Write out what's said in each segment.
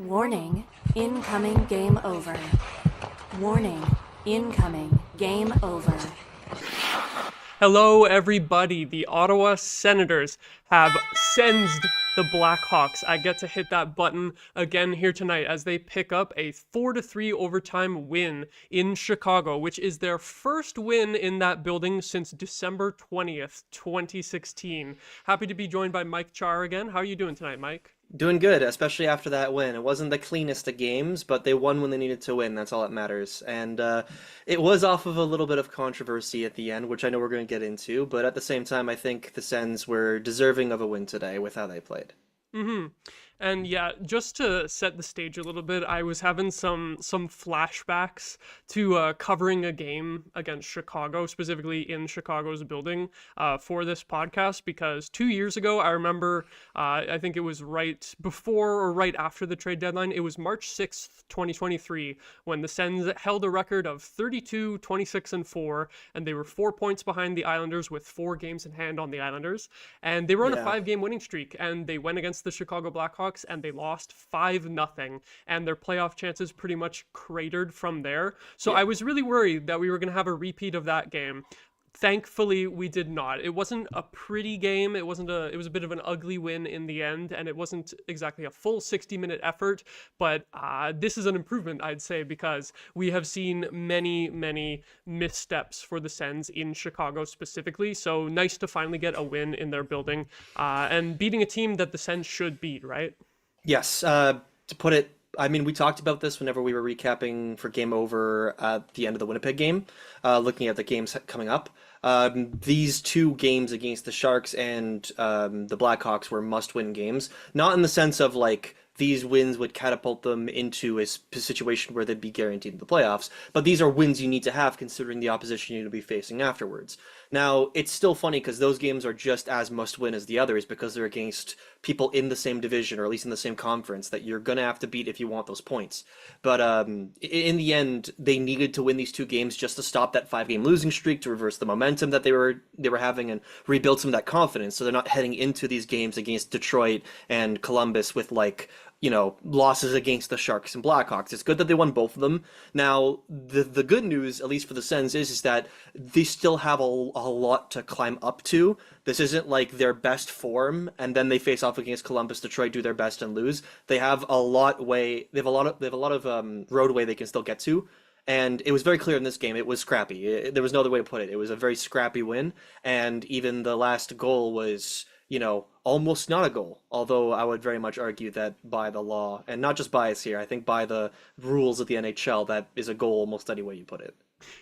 Warning, incoming game over. Warning, incoming game over. Hello, everybody. The Ottawa Senators have sensed the Blackhawks. I get to hit that button again here tonight as they pick up a 4-3 overtime win in Chicago, which is their first win in that building since December 20th, 2016. Happy to be joined by Mike Czar again. How are you doing tonight, Mike? Doing good, especially after that win. It wasn't the cleanest of games, but they won when they needed to win. That's all that matters. And it was off of a little bit of controversy at the end, which I know we're going to get into. But at the same time, I think the Sens were deserving of a win today with how they played. Mm-hmm. And yeah, just to set the stage a little bit, I was having some flashbacks to covering a game against Chicago, specifically in Chicago's building, for this podcast, because 2 years ago, I remember, I think it was right before or right after the trade deadline, it was March 6th, 2023, when the Sens held a record of 32, 26, and 4, and they were 4 points behind the Islanders with 4 games in hand on the Islanders, and they were on a 5-game winning streak, and they went against the Chicago Blackhawks, and they lost 5-0, and their playoff chances pretty much cratered from there. So I was really worried that we were going to have a repeat of that game. Thankfully, we did not. It wasn't a pretty game. It was a bit of an ugly win in the end, and it wasn't exactly a full 60-minute effort, but this is an improvement, I'd say, because we have seen many missteps for the Sens in Chicago specifically, so nice to finally get a win in their building, and beating a team that the Sens should beat, right? Yes, to put it, I mean, we talked about this whenever we were recapping for Game Over at the end of the Winnipeg game, looking at the games coming up. These two games against the Sharks and the Blackhawks were must-win games. Not in the sense of, like, these wins would catapult them into a situation where they'd be guaranteed the playoffs, but these are wins you need to have considering the opposition you'll be facing afterwards. Now, it's still funny because those games are just as must-win as the others because they're against people in the same division or at least in the same conference that you're going to have to beat if you want those points. But in the end, they needed to win these two games just to stop that 5-game losing streak, to reverse the momentum that they were having and rebuild some of that confidence so they're not heading into these games against Detroit and Columbus with, like, losses against the Sharks and Blackhawks. It's good that they won both of them. Now, the good news, at least for the Sens, is that they still have a lot to climb up to. This isn't like their best form, and then they face off against Columbus, Detroit, do their best and lose. They have a lot of roadway they can still get to. And it was very clear in this game, it was scrappy. There was no other way to put it. It was a very scrappy win, and even the last goal was, almost not a goal. Although I would very much argue that by the law, and not just bias here, I think by the rules of the NHL, that is a goal almost any way you put it.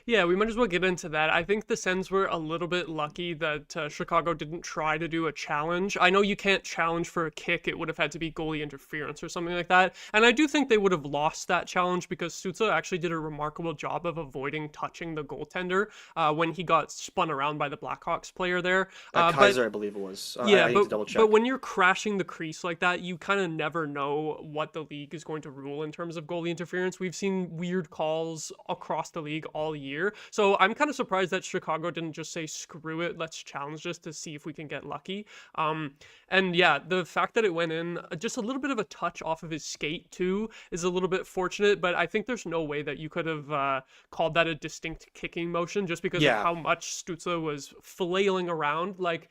Yeah, we might as well get into that. I think the Sens were a little bit lucky that Chicago didn't try to do a challenge. I know you can't challenge for a kick. It would have had to be goalie interference or something like that. And I do think they would have lost that challenge because Stutzle actually did a remarkable job of avoiding touching the goaltender when he got spun around by the Blackhawks player there. Kaiser, I believe it was. Yeah, I need to double check. but when you're crashing the crease like that, you kind of never know what the league is going to rule in terms of goalie interference. We've seen weird calls across the league all year. So I'm kind of surprised that Chicago didn't just say, screw it, let's challenge this to see if we can get lucky. And yeah, the fact that it went in just a little bit of a touch off of his skate too is a little bit fortunate, but I think there's no way that you could have called that a distinct kicking motion just because of how much Stutzle was flailing around. Like,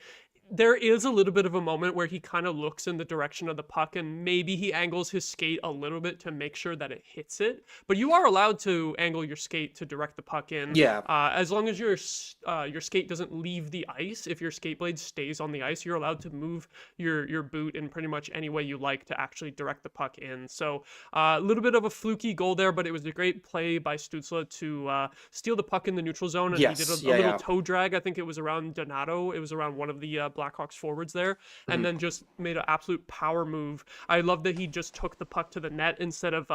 there is a little bit of a moment where he kind of looks in the direction of the puck and maybe he angles his skate a little bit to make sure that it hits it. But you are allowed to angle your skate to direct the puck in. Yeah. As long as your skate doesn't leave the ice, if your skate blade stays on the ice, you're allowed to move your boot in pretty much any way you like to actually direct the puck in. So a little bit of a fluky goal there, but it was a great play by Stutzle to steal the puck in the neutral zone. And he did a little toe drag. I think it was around Donato. It was around one of the Blackhawks forwards there, and then just made an absolute power move. I love that he just took the puck to the net instead of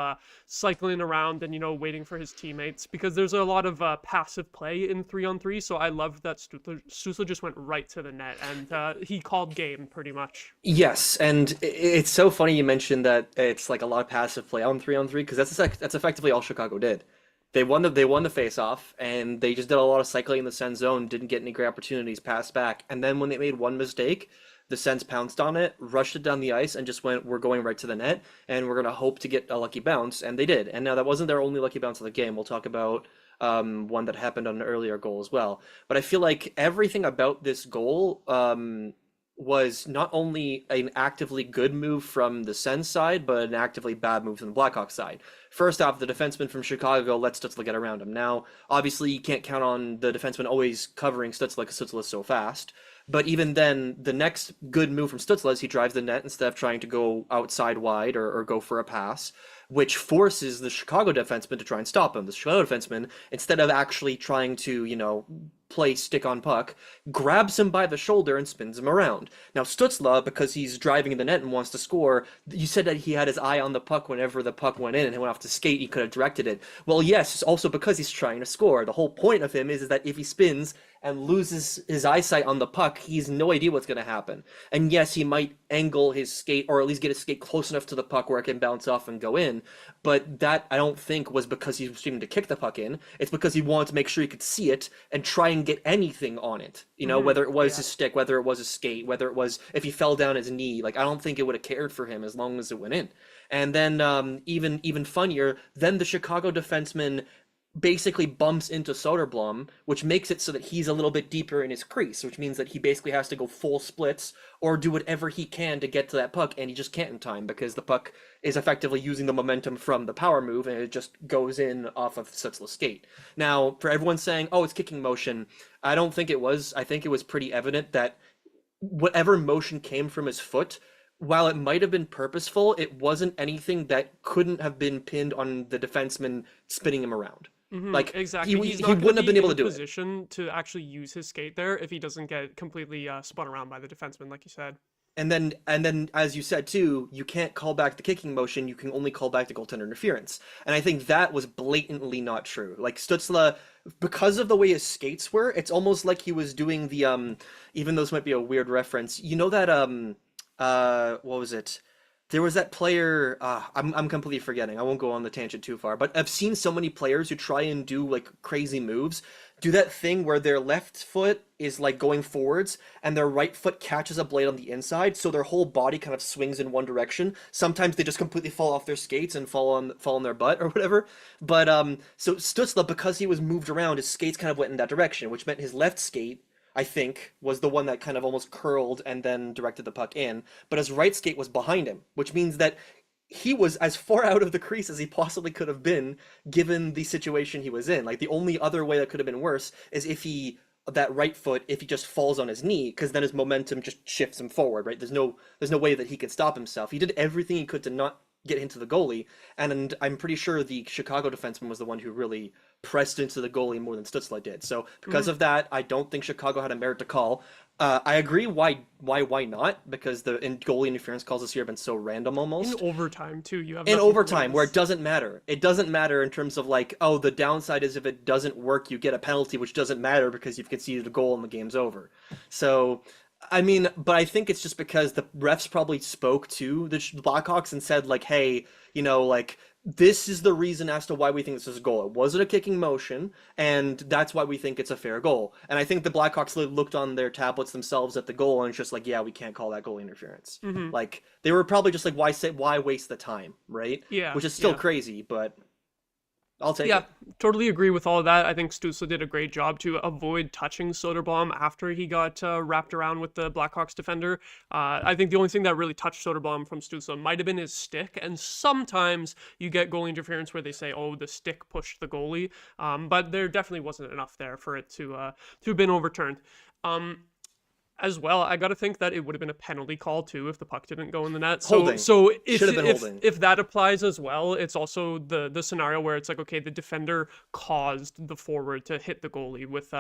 cycling around and waiting for his teammates, because there's a lot of passive play in 3-on-3. So I love that Stutzle just went right to the net and he called game pretty much. Yes, and it's so funny you mentioned that it's like a lot of passive play on 3-on-3 because that's effectively all Chicago did. They won the face-off, and they just did a lot of cycling in the Sens zone, didn't get any great opportunities, passed back, and then when they made one mistake, The Sens pounced on it, rushed it down the ice, and just went, we're going right to the net, and we're going to hope to get a lucky bounce, and they did. And now that wasn't their only lucky bounce of the game. We'll talk about one that happened on an earlier goal as well. But I feel like everything about this goal was not only an actively good move from the Sens side, but an actively bad move from the Blackhawks side. First off, the defenseman from Chicago let Stutzle get around him. Now, obviously, you can't count on the defenseman always covering Stutzle because Stutzle is so fast. But even then, the next good move from Stutzle is he drives the net instead of trying to go outside wide or go for a pass, which forces the Chicago defenseman to try and stop him. The Chicago defenseman, instead of actually trying to, play stick on puck, grabs him by the shoulder and spins him around. Now, Stutzle, because he's driving the net and wants to score, you said that he had his eye on the puck whenever the puck went in and he went off to skate, he could have directed it. Well, yes, it's also because he's trying to score. The whole point of him is that if he spins and loses his eyesight on the puck, he's no idea what's going to happen. And yes, he might angle his skate or at least get his skate close enough to the puck where it can bounce off and go in. But that, I don't think, was because he was aiming to kick the puck in. It's because he wanted to make sure he could see it and try and get anything on it. Whether it was his stick, whether it was his skate, whether it was if he fell down his knee. Like, I don't think it would have cared for him as long as it went in. And then even funnier, then the Chicago defenseman basically bumps into Soderblom, which makes it so that he's a little bit deeper in his crease, which means that he basically has to go full splits or do whatever he can to get to that puck, and he just can't in time because the puck is effectively using the momentum from the power move, and it just goes in off of Stutzle's skate. Now, for everyone saying, oh, it's kicking motion, I don't think it was. I think it was pretty evident that whatever motion came from his foot, while it might have been purposeful, it wasn't anything that couldn't have been pinned on the defenseman spinning him around. Like, exactly, he wouldn't have been able to do it. Position to actually use his skate there if he doesn't get completely spun around by the defenseman, like you said. And then, as you said too, you can't call back the kicking motion. You can only call back the goaltender interference. And I think that was blatantly not true. Like Stutzle, because of the way his skates were, it's almost like he was doing the even though this might be a weird reference. You know that what was it? There was that player, I'm completely forgetting. I won't go on the tangent too far, but I've seen so many players who try and do like crazy moves, do that thing where their left foot is like going forwards and their right foot catches a blade on the inside, so their whole body kind of swings in one direction. Sometimes they just completely fall off their skates and fall on their butt or whatever. But so Stutzle, because he was moved around, his skates kind of went in that direction, which meant his left skate, I think, was the one that kind of almost curled and then directed the puck in, but his right skate was behind him, which means that he was as far out of the crease as he possibly could have been given the situation he was in. Like, the only other way that could have been worse is if he just falls on his knee, because then his momentum just shifts him forward, right? There's no way that he can stop himself. He did everything he could to not get into the goalie, and I'm pretty sure the Chicago defenseman was the one who really pressed into the goalie more than Stutzle did. So because of that, I don't think Chicago had a merit to call. I agree. Why not? Because the goalie interference calls this year have been so random almost. In overtime too, you have in overtime where it doesn't matter. It doesn't matter in terms of like, oh, the downside is if it doesn't work, you get a penalty, which doesn't matter because you've conceded a goal and the game's over. So. I mean, but I think it's just because the refs probably spoke to the Blackhawks and said, like, hey, like, this is the reason as to why we think this is a goal. It wasn't a kicking motion, and that's why we think it's a fair goal. And I think the Blackhawks looked on their tablets themselves at the goal and it's just like, yeah, we can't call that goal interference. Like, they were probably just like, why waste the time, right? Yeah. Which is still crazy, but I'll take it. Yeah, totally agree with all of that. I think Stutzle did a great job to avoid touching Soderblom after he got wrapped around with the Blackhawks defender. I think the only thing that really touched Soderblom from Stutzle might have been his stick, and sometimes you get goal interference where they say, oh, the stick pushed the goalie, but there definitely wasn't enough there for it to have been overturned. As well, I got to think that it would have been a penalty call too if the puck didn't go in the net. Holding. So Holding. If that applies as well, it's also the scenario where it's like, okay, the defender caused the forward to hit the goalie with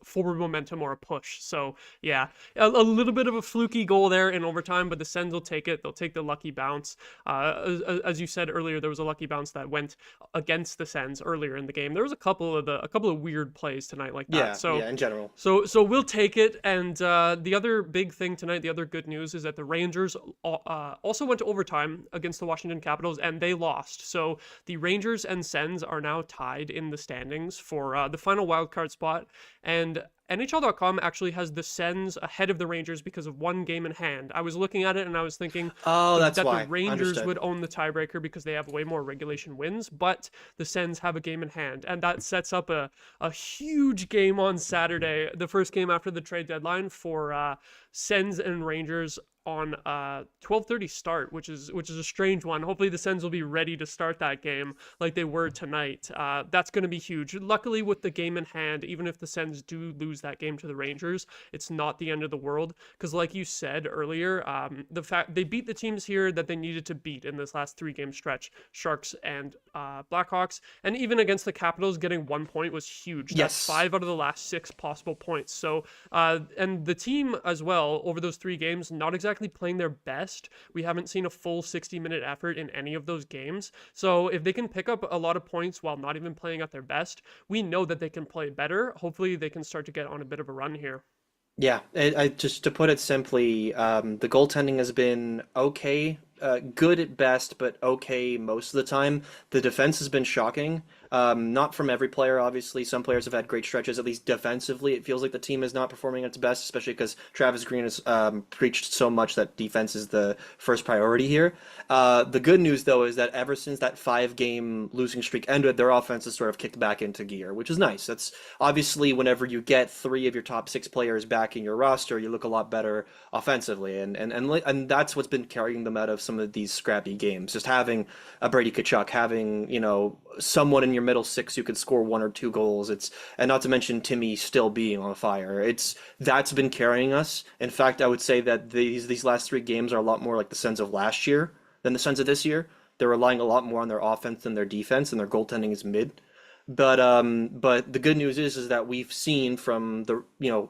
forward momentum or a push. So yeah, a little bit of a fluky goal there in overtime, but the Sens will take it. They'll take the lucky bounce. As you said earlier, there was a lucky bounce that went against the Sens earlier in the game. There was a couple of weird plays tonight like that. Yeah, in general. So we'll take it. And the other big thing tonight, the other good news is that the Rangers also went to overtime against the Washington Capitals, and they lost. So the Rangers and Sens are now tied in the standings for the final wildcard spot. And NHL.com actually has the Sens ahead of the Rangers because of one game in hand. I was looking at it and I was thinking Oh, that's that why. the Rangers Understood. would own the tiebreaker because they have way more regulation wins, but the Sens have a game in hand. And that sets up a huge game on Saturday, the first game after the trade deadline for Sens and Rangers on 12:30 start, which is a strange one. Hopefully the Sens will be ready to start that game like they were tonight. That's going to be huge. Luckily, with the game in hand, even if the Sens do lose that game to the Rangers, it's not the end of the world, because like you said earlier, the fact they beat the teams here that they needed to beat in this last 3-game stretch, Sharks and Blackhawks, and even against the Capitals, getting 1 point was huge. Yes. That's 5 out of the last 6 possible points. So and the team as well over those 3 games, not exactly playing their best. We haven't seen a full 60-minute effort in any of those games. So if they can pick up a lot of points while not even playing at their best, we know that they can play better. Hopefully they can start to get on a bit of a run here. Yeah, just to put it simply, the goaltending has been okay, good at best, but okay most of the time. The defense has been shocking. Not from every player, obviously. Some players have had great stretches. At least defensively, it feels like the team is not performing at its best, especially because Travis Green has preached so much that defense is the first priority here. The good news, though, is that ever since that 5-game losing streak ended, their offense has sort of kicked back into gear, which is nice. That's obviously whenever you get 3 of your top 6 players back in your roster, you look a lot better offensively, and that's what's been carrying them out of some of these scrappy games. Just having a Brady Tkachuk, having someone in your middle 6 who could score 1 or 2 goals. And not to mention Timmy still being on fire. That's been carrying us. In fact, I would say that these last 3 games are a lot more like the Sens of last year than the Sens of this year. They're relying a lot more on their offense than their defense, and their goaltending is mid. But the good news is that we've seen from the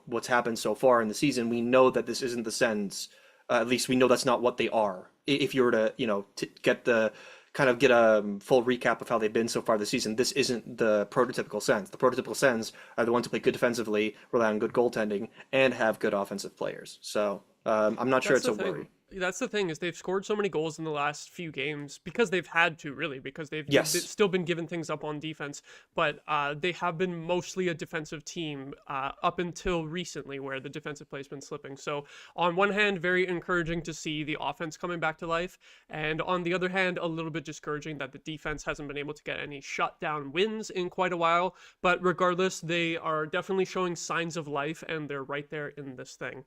what's happened so far in the season, we know that this isn't the Sens. At least we know that's not what they are. If you were to to get a full recap of how they've been so far this season, this isn't the prototypical Sens. The prototypical Sens are the ones who play good defensively, rely on good goaltending, and have good offensive players. So I'm not sure it's a worry. That's the thing, is they've scored so many goals in the last few games because they've had to, really, because they've still been giving things up on defense, but they have been mostly a defensive team up until recently, where the defensive play has been slipping. So on one hand, very encouraging to see the offense coming back to life, and on the other hand, a little bit discouraging that the defense hasn't been able to get any shutdown wins in quite a while. But regardless, they are definitely showing signs of life, and they're right there in this thing.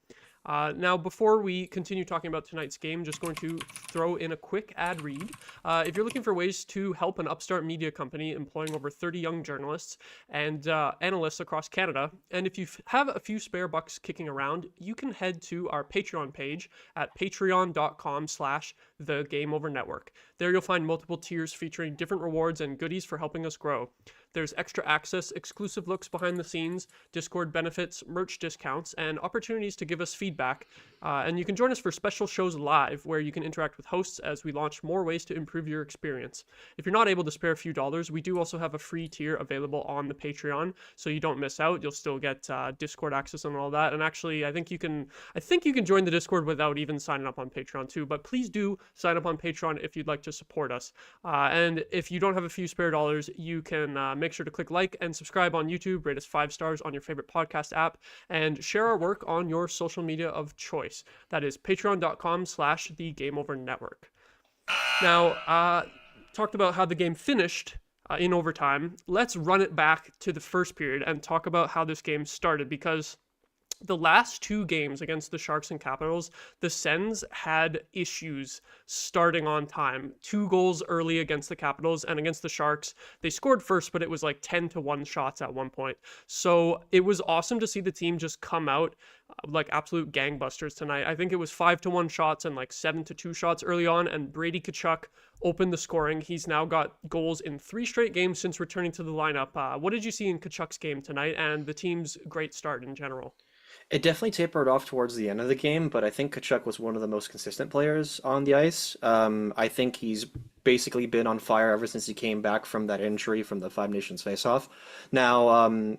Now, before we continue talking about tonight's game, just going to throw in a quick ad read. If you're looking for ways to help an upstart media company employing over 30 young journalists and analysts across Canada, and if you have a few spare bucks kicking around, you can head to our Patreon page at patreon.com/thegameovernetwork. There you'll find multiple tiers featuring different rewards and goodies for helping us grow. There's extra access, exclusive looks behind the scenes, Discord benefits, merch discounts, and opportunities to give us feedback. And you can join us for special shows live, where you can interact with hosts as we launch more ways to improve your experience. If you're not able to spare a few dollars, we do also have a free tier available on the Patreon, so you don't miss out. You'll still get Discord access and all that. And actually, I think you can join the Discord without even signing up on Patreon too. But please do sign up on Patreon if you'd like to support us. And if you don't have a few spare dollars, you can make sure to click like and subscribe on YouTube, rate us 5 stars on your favorite podcast app, and share our work on your social media of choice. That is patreon.com/thegameovernetwork. Now, talked about how the game finished in overtime. Let's run it back to the first period and talk about how this game started, because the last 2 games against the Sharks and Capitals, the Sens had issues starting on time. 2 goals early against the Capitals, and against the Sharks, they scored first, but it was like 10-1 shots at one point. So it was awesome to see the team just come out like absolute gangbusters tonight. I think it was 5-1 shots and like 7-2 shots early on, and Brady Tkachuk opened the scoring. He's now got goals in 3 straight games since returning to the lineup. What did you see in Tkachuk's game tonight, and the team's great start in general? It definitely tapered off towards the end of the game, but I think Tkachuk was one of the most consistent players on the ice. I think he's basically been on fire ever since he came back from that injury from the Five Nations face-off. Now,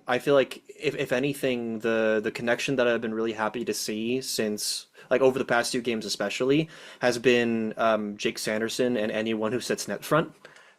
I feel like if anything, the connection that I've been really happy to see since, like over the past 2 games especially, has been Jake Sanderson and anyone who sits net front.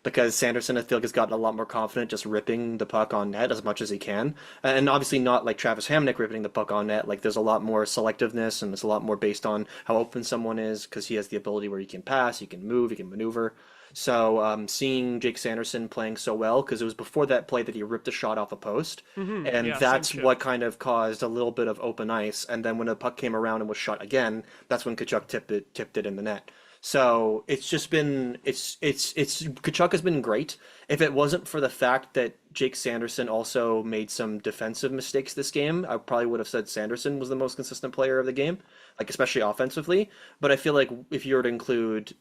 because Sanderson, I feel like, has gotten a lot more confident just ripping the puck on net as much as he can. And obviously not like Travis Hamonic ripping the puck on net. Like there's a lot more selectiveness and it's a lot more based on how open someone is because he has the ability where he can pass, he can move, he can maneuver. So seeing Jake Sanderson playing so well, because it was before that play that he ripped a shot off a post, and Yeah, same that's shit. what kind of caused a little bit of open ice. And then when the puck came around and was shot again, that's when Kachuk tipped it in the net. So it's just been it's Kachuk has been great. If it wasn't for the fact that Jake Sanderson also made some defensive mistakes this game, I probably would have said Sanderson was the most consistent player of the game, like especially offensively. But I feel like if you were to include,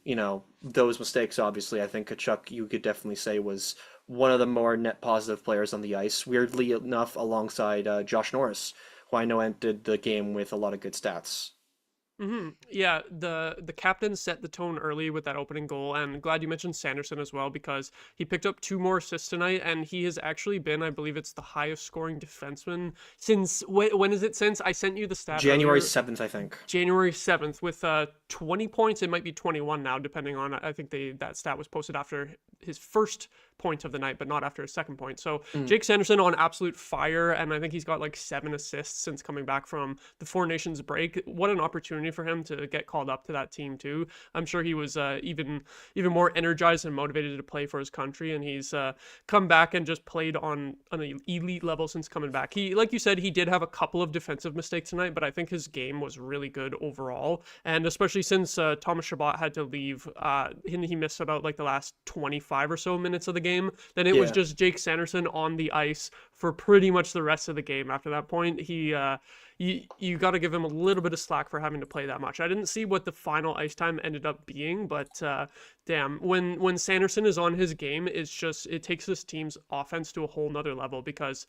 those mistakes, obviously, I think Kachuk you could definitely say was one of the more net positive players on the ice. Weirdly enough, alongside Josh Norris, who I know ended the game with a lot of good stats. Yeah, the captain set the tone early with that opening goal, and glad you mentioned Sanderson as well because he picked up 2 more assists tonight, and he has actually been, I believe it's the highest scoring defenseman since when is it since I sent you the stat January earlier? 7th, I think. January 7th with 20 points. It might be 21 now, depending on, I think that stat was posted after his first point of the night, but not after his second point. So Jake Sanderson on absolute fire, and I think he's got like 7 assists since coming back from the Four Nations break. What an opportunity for him to get called up to that team too. I'm sure he was even more energized and motivated to play for his country, and he's come back and just played on an elite level since coming back. He, like you said, he did have a couple of defensive mistakes tonight, but I think his game was really good overall, and especially since Thomas Chabot had to leave, he missed about like the last 25 or so minutes of the game. Then it was Yeah. just Jake Sanderson on the ice for pretty much the rest of the game. After that point, you got to give him a little bit of slack for having to play that much. I didn't see what the final ice time ended up being, but damn, when Sanderson is on his game, it takes this team's offense to a whole nother level because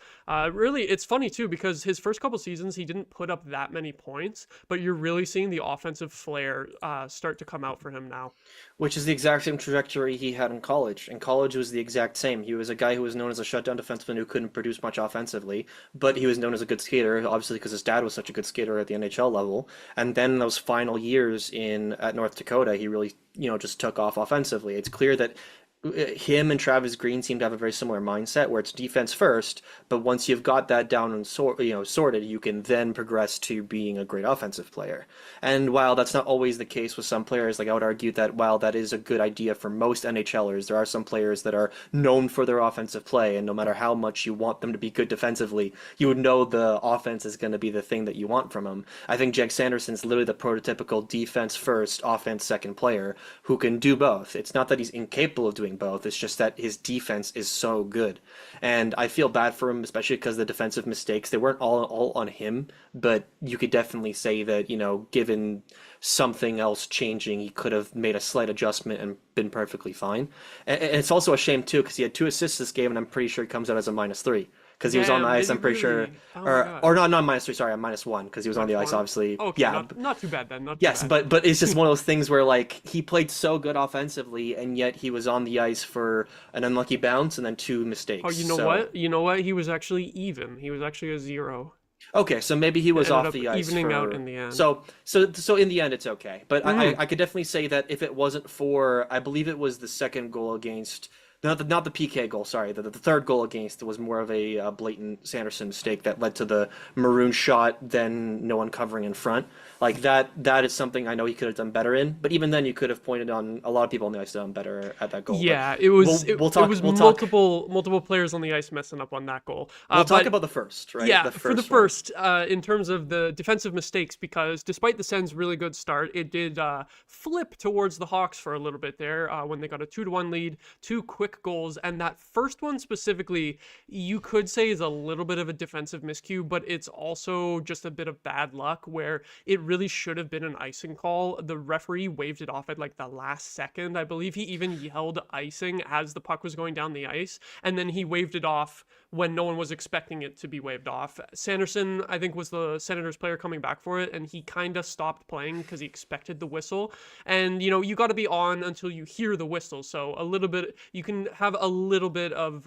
really it's funny too because his first couple seasons he didn't put up that many points, but you're really seeing the offensive flair start to come out for him now. Which is the exact same trajectory he had in college. In college, it was the exact same. He was a guy who was known as a shutdown defenseman who couldn't produce much offensively, but he was known as a good skater, obviously because his dad was such a good skater at the NHL level. And then those final years at North Dakota, he really, just took off offensively. It's clear that him and Travis Green seem to have a very similar mindset where it's defense first, but once you've got that down and sorted, you can then progress to being a great offensive player. And while that's not always the case with some players, like I would argue that while that is a good idea for most NHLers, there are some players that are known for their offensive play, and no matter how much you want them to be good defensively, you would know the offense is going to be the thing that you want from them. I think Jake Sanderson's literally the prototypical defense first, offense second player who can do both. It's not that he's incapable of doing both. It's just that his defense is so good. And I feel bad for him, especially because the defensive mistakes, they weren't all on him, but you could definitely say that, given something else changing, he could have made a slight adjustment and been perfectly fine. And it's also a shame, too, because he had 2 assists this game, and I'm pretty sure he comes out as a -3. Because he was on the Damn, ice, did I'm he pretty sure, really? Oh my God. or not -3. Sorry, I'm -1 because he was on the ice, -1? obviously. Okay, Yeah, not too bad then. Not too yes, bad. but it's just one of those things where like he played so good offensively, and yet he was on the ice for an unlucky bounce and then 2 mistakes. Oh, you know So, what? You know what? He was actually even. He was actually a 0. okay, so maybe he was Ended off up the ice evening out for. in the end. So in the end, it's okay. But Mm-hmm. I could definitely say that if it wasn't for, I believe it was the second goal against. Not the PK goal, sorry. The third goal against was more of a blatant Sanderson mistake that led to the maroon shot, then no one covering in front. Like that is something I know he could have done better in. But even then, you could have pointed on a lot of people on the ice done better at that goal. But Yeah, it was we'll talk. it was We'll talk. multiple players on the ice messing up on that goal. We'll talk But about the first, right? yeah, The for the first one. first, in terms of the defensive mistakes, because despite the Sens' really good start, it did flip towards the Hawks for a little bit there when they got a 2-1 lead, 2 quick goals, and that first one specifically, you could say is a little bit of a defensive miscue, but it's also just a bit of bad luck where it really should have been an icing call. The referee waved it off at like the last second. I believe he even yelled icing as the puck was going down the ice, and then he waved it off when no one was expecting it to be waved off. Sanderson, I think, was the Senators player coming back for it, and he kind of stopped playing because he expected the whistle. And, you got to be on until you hear the whistle. So a little bit, you can have a little bit of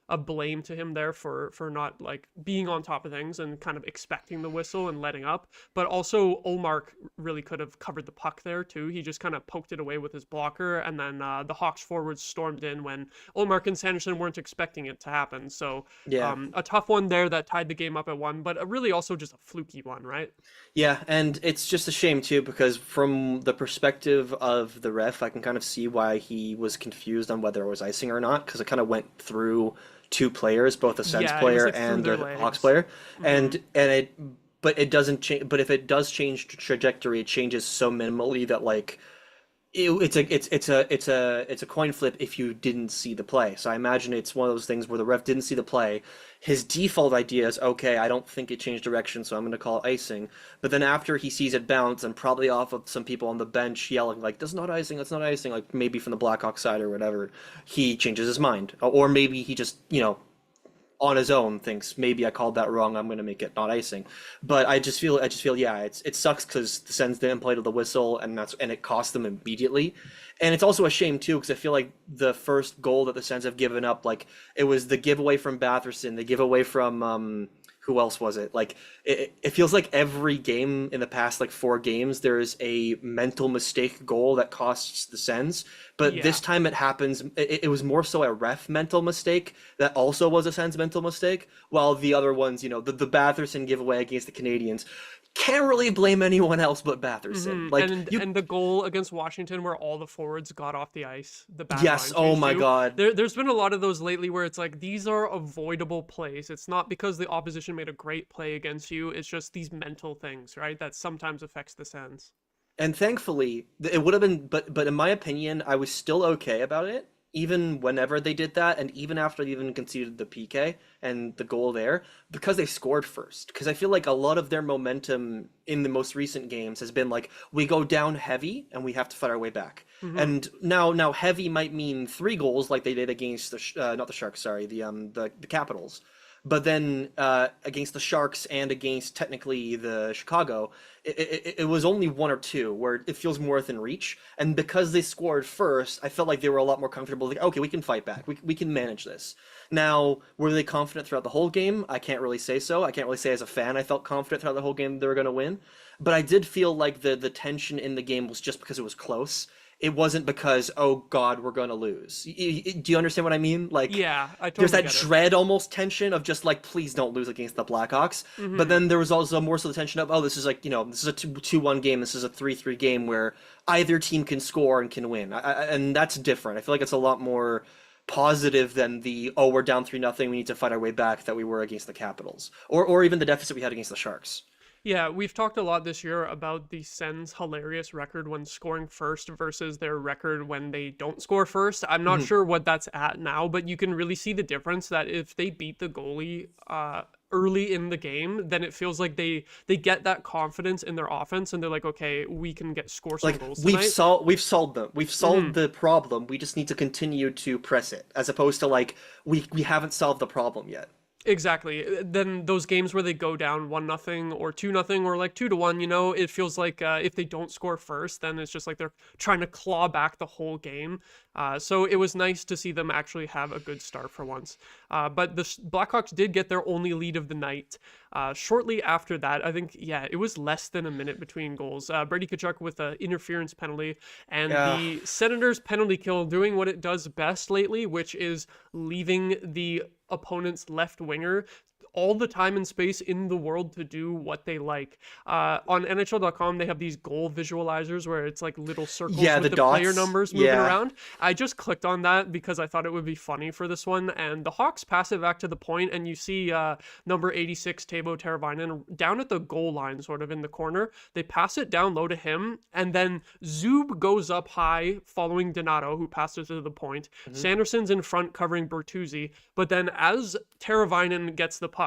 a blame to him there for not like being on top of things and kind of expecting the whistle and letting up. But also Ullmark really could have covered the puck there too. He just kind of poked it away with his blocker, and then the Hawks forwards stormed in when Ullmark and Sanderson weren't expecting it to happen. So Yeah. a tough one there that tied the game up at 1, but really also just a fluky one, right? Yeah, and it's just a shame too because from the perspective of the ref, I can kind of see why he was confused on whether it was icing or not because it kind of went through two players, both a Sens Yeah, it was player like through and their a Hawks legs. player, and it, but it doesn't change. But if it does change trajectory, it changes so minimally that like it's a coin flip if you didn't see the play. So I imagine it's one of those things where the ref didn't see the play. His default idea is, okay, I don't think it changed direction, so I'm going to call it icing. But then after he sees it bounce, and probably off of some people on the bench yelling like, "That's not icing, that's not icing," like maybe from the Blackhawks side or whatever, he changes his mind, or maybe he just on his own thinks maybe I called that wrong. I'm going to make it not icing. But I just feel yeah, it sucks because the Sens didn't play to the whistle, and it cost them immediately. And it's also a shame too because I feel like the first goal that the Sens have given up, like it was the giveaway from Batherson, the giveaway from who else was it? Like it feels like every game in the past like 4 games there's a mental mistake goal that costs the Sens. But Yeah. this time it happens. It was more so a ref mental mistake that also was a Sens mental mistake. While the other ones, the Batherson giveaway against the Canadians, can't really blame anyone else but Batherson. Like And the goal against Washington where all the forwards got off the ice, the bad yes, line oh change my too. God. There's been a lot of those lately where it's like these are avoidable plays. It's not because the opposition made a great play against you. It's just these mental things, right? That sometimes affects the Sens. And thankfully, it would have been, but in my opinion, I was still okay about it, even whenever they did that, and even after they even conceded the PK and the goal there, because they scored first. Because I feel like a lot of their momentum in the most recent games has been like, we go down heavy and we have to fight our way back. And now heavy might mean 3 goals like they did against not the Sharks, sorry, the Capitals. But then against the Sharks and against technically the Chicago, it was only 1 or 2 where it feels more within reach. And because they scored first, I felt like they were a lot more comfortable. Like, okay, we can fight back. We can manage this. Now, were they confident throughout the whole game? I can't really say so. I can't really say as a fan I felt confident throughout the whole game they were going to win. But I did feel like the tension in the game was just because it was close. It wasn't because, oh God, we're going to lose. Do you understand what I mean? Like, Yeah, I there's totally that get it. dread almost tension of just like, please don't lose against the Blackhawks. But then there was also more so the tension of, oh, this is like, this is a 2-1 game. This is a 3-3 game where either team can score and can win. And that's different. I feel like it's a lot more positive than the, oh, we're down 3-0. We need to fight our way back that we were against the Capitals or even the deficit we had against the Sharks. Yeah, we've talked a lot this year about the Sens' hilarious record when scoring first versus their record when they don't score first. I'm not sure what that's at now, but you can really see the difference that if they beat the goalie early in the game, then it feels like they get that confidence in their offense and they're like, okay, we can score some Like goals tonight. we've solved them. We've solved the problem. We just need to continue to press it, as opposed to like we haven't solved the problem yet. Exactly. Then those games where they go down 1-0 or 2-0 or like 2-1, it feels like if they don't score first, then it's just like they're trying to claw back the whole game. So it was nice to see them actually have a good start for once. But the Blackhawks did get their only lead of the night. Shortly after that, I think, it was less than a minute between goals. Brady Tkachuk with an interference penalty, and the Senators penalty kill doing what it does best lately, which is leaving the opponent's left winger all the time and space in the world to do what they like. On NHL.com, they have these goal visualizers where it's like little circles with the the dots. player numbers moving Yeah. around. I just clicked on that because I thought it would be funny for this one. And the Hawks pass it back to the point, and you see number 86, Teuvo Teravainen, down at the goal line, sort of in the corner. They pass it down low to him, and then Zub goes up high following Donato, who passed it to the point. Sanderson's in front covering Bertuzzi, but then as Teravainen gets the puck,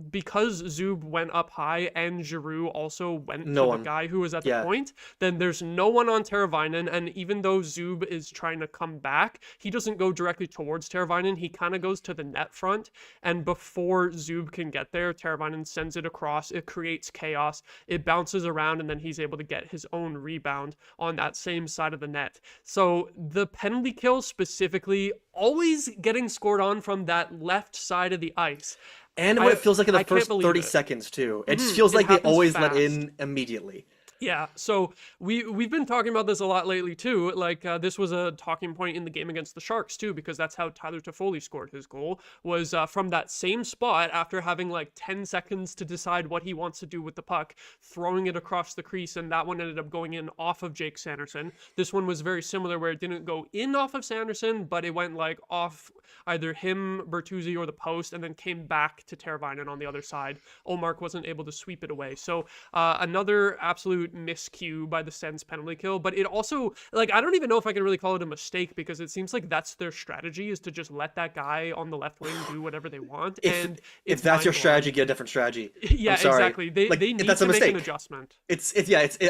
because Zub went up high and Giroux also went to the guy who was at the point, then there's no one on Teravainen, and even though Zub is trying to come back, he doesn't go directly towards Teravainen, he kind of goes to the net front, and before Zub can get there, Teravainen sends it across, it creates chaos, it bounces around, and then he's able to get his own rebound on that same side of the net. So the penalty kill specifically always getting scored on from that left side of the ice. And what it feels like in the I can't first believe 30 it. seconds, too. It just feels It like they happens always let fast. in immediately. Yeah, so we've been talking about this a lot lately too. Like this was a talking point in the game against the Sharks too, because that's how Tyler Toffoli scored his goal, was from that same spot after having like 10 seconds to decide what he wants to do with the puck, throwing it across the crease, and that one ended up going in off of Jake Sanderson. This one was very similar, where it didn't go in off of Sanderson, but it went like off either him, Bertuzzi, or the post, and then came back to Teravainen on the other side. Olmark wasn't able to sweep it away. So another absolute miscue by the Sens penalty kill, but it also, like, I don't even know if I can really call it a mistake, because it seems like that's their strategy, is to just let that guy on the left wing do whatever they want. If that's your strategy, get a different strategy. Yeah, I'm sorry. exactly. They need that's to a make mistake. an adjustment.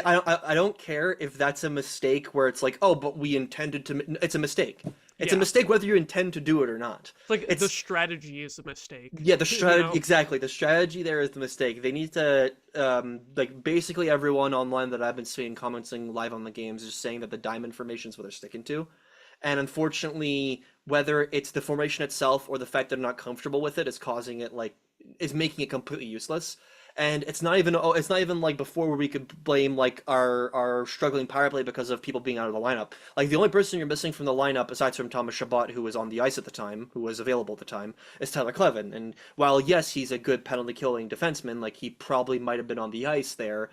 I don't care if that's a mistake where it's like, oh, but we intended to. It's a mistake. It's a mistake whether you intend to do it or not. It's the strategy is a mistake. Yeah, the strategy, exactly. The strategy there is the mistake. They need to, like, basically everyone online that I've been seeing commenting live on the games is just saying that the diamond formation is what they're sticking to. And unfortunately, whether it's the formation itself or the fact that they're not comfortable with it is causing it, like, is making it completely useless. And it's not even like before, where we could blame like our struggling power play because of people being out of the lineup. Like, the only person you're missing from the lineup, aside from Thomas Chabot, who was on the ice at the time, who was available at the time, is Tyler Clevin. And while yes, he's a good penalty killing defenseman, like, he probably might have been on the ice there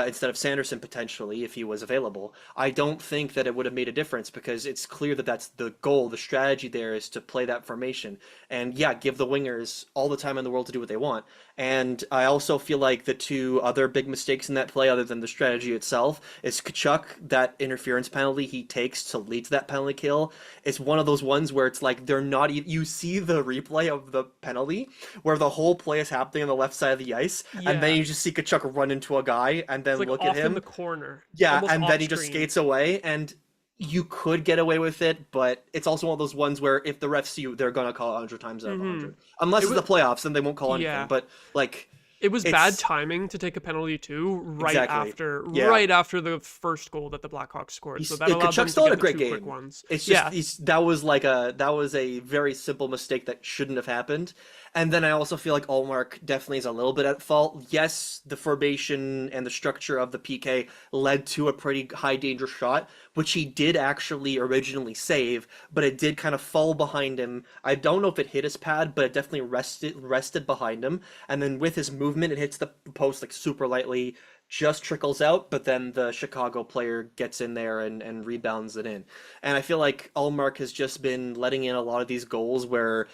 instead of Sanderson potentially if he was available. I don't think that it would have made a difference, because it's clear that that's the goal. The strategy there is to play that formation and give the wingers all the time in the world to do what they want. And I also feel like the two other big mistakes in that play, other than the strategy itself, is Tkachuk, that interference penalty he takes to lead to that penalty kill. It's one of those ones where it's like they're not even, you see the replay of the penalty where the whole play is happening on the left side of the ice, and then you just see Tkachuk run into a guy and then like look off at him in the corner. and Almost then he off just screen. skates away. And you could get away with it, but it's also one of those ones where if the refs see you, they're gonna call it 100 times out of 100. Unless it's the playoffs, then they won't call anything. But like, it was bad timing to take a penalty too, right after the first goal that the Blackhawks scored. So that allowed them to still had get a great the two game. quick ones. It's just that was a very simple mistake that shouldn't have happened. And then I also feel like Olmark definitely is a little bit at fault. Yes, the formation and the structure of the PK led to a pretty high danger shot, which he did actually originally save, but it did kind of fall behind him. I don't know if it hit his pad, but it definitely rested behind him. And then with his movement, it hits the post like super lightly, just trickles out, but then the Chicago player gets in there and rebounds it in. And I feel like Olmark has just been letting in a lot of these goals where,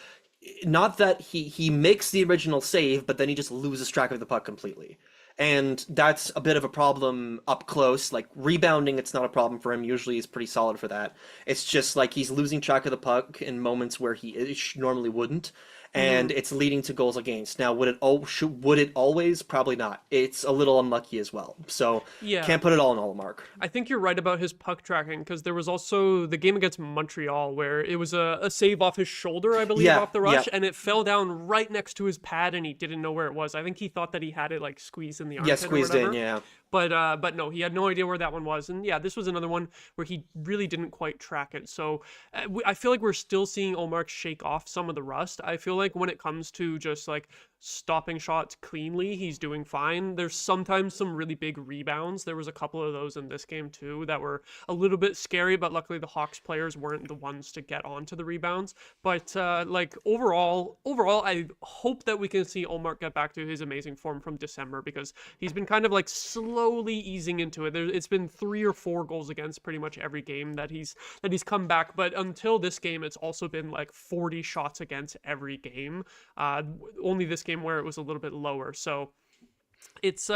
not that he makes the original save, but then he just loses track of the puck completely. And that's a bit of a problem up close. Like, rebounding, it's not a problem for him. Usually he's pretty solid for that. It's just like he's losing track of the puck in moments where he normally wouldn't. And it's leading to goals against. Now, would it always? Probably not. It's a little unlucky as well. So can't put it all in Olmark. I think you're right about his puck tracking, because there was also the game against Montreal where it was a save off his shoulder, I believe, off the rush, and it fell down right next to his pad, and he didn't know where it was. I think he thought that he had it like squeezed in the armpit. Squeezed in. But no, he had no idea where that one was. And this was another one where he really didn't quite track it. So I feel like we're still seeing Olmark shake off some of the rust. I feel like when it comes to just like stopping shots cleanly, he's doing fine. There's sometimes some really big rebounds. There was a couple of those in this game too that were a little bit scary, but luckily the Hawks players weren't the ones to get onto the rebounds. But like overall, I hope that we can see Olmark get back to his amazing form from December, because he's been kind of like slowly easing into it. It's been 3 or 4 goals against pretty much every game that he's come back, but until this game it's also been like 40 shots against every game. Only this game where it was a little bit lower. So it's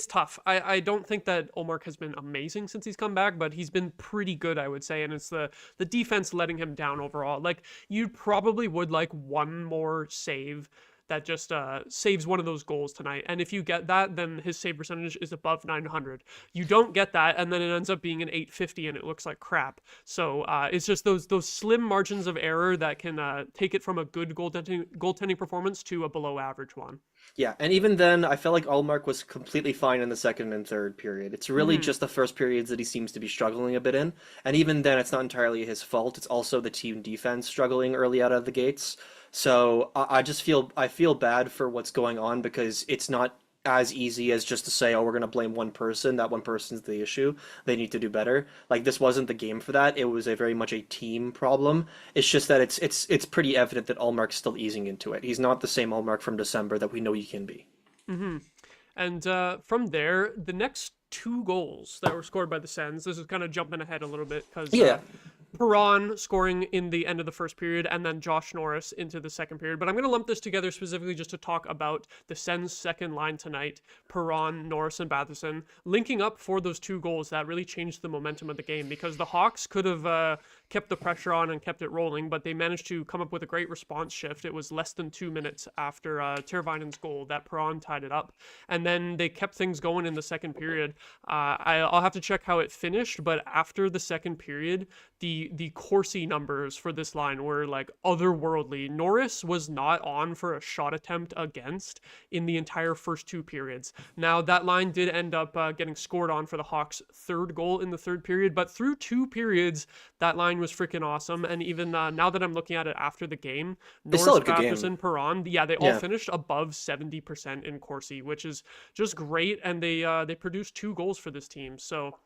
tough. I don't think that Olmark has been amazing since he's come back, but he's been pretty good, I would say, and it's the defense letting him down overall. Like, you probably would like one more save that just saves one of those goals tonight. And if you get that, then his save percentage is above 900. You don't get that, and then it ends up being an 850, and it looks like crap. So it's just those slim margins of error that can take it from a good goaltending performance to a below average one. Yeah, and even then, I felt like Allmark was completely fine in the second and third period. It's really Hmm. just the first periods that he seems to be struggling a bit in, and even then, it's not entirely his fault. It's also the team defense struggling early out of the gates. So I feel bad for what's going on because it's not as easy as just to say, oh, we're going to blame one person. That one person's the issue. They need to do better. Like this wasn't the game for that. It was a very much a team problem. It's just that it's pretty evident that Allmark's still easing into it. He's not the same Allmark from December that we know he can be. Hmm. And from there, the next two goals that were scored by the Sens, this is kind of jumping ahead a little bit because Yeah, Perron scoring in the end of the first period and then Josh Norris into the second period. But I'm going to lump this together specifically just to talk about the Sens' second line tonight, Perron, Norris, and Batherson, linking up for those two goals that really changed the momentum of the game because the Hawks could have kept the pressure on and kept it rolling, but they managed to come up with a great response shift. It was less than 2 minutes after Tervainen's goal that Perron tied it up. And then they kept things going in the second period. I'll have to check how it finished, but after the second period, the Corsi numbers for this line were like otherworldly. Norris was not on for a shot attempt against in the entire first two periods. Now that line did end up getting scored on for the Hawks' third goal in the third period, but through two periods, that line was freaking awesome. And even now that I'm looking at it after the game, they still Norris, had a good game. Batherson, Perron, yeah, they all Yeah. finished above 70% in Corsi, which is just great. And they produced two goals for this team. So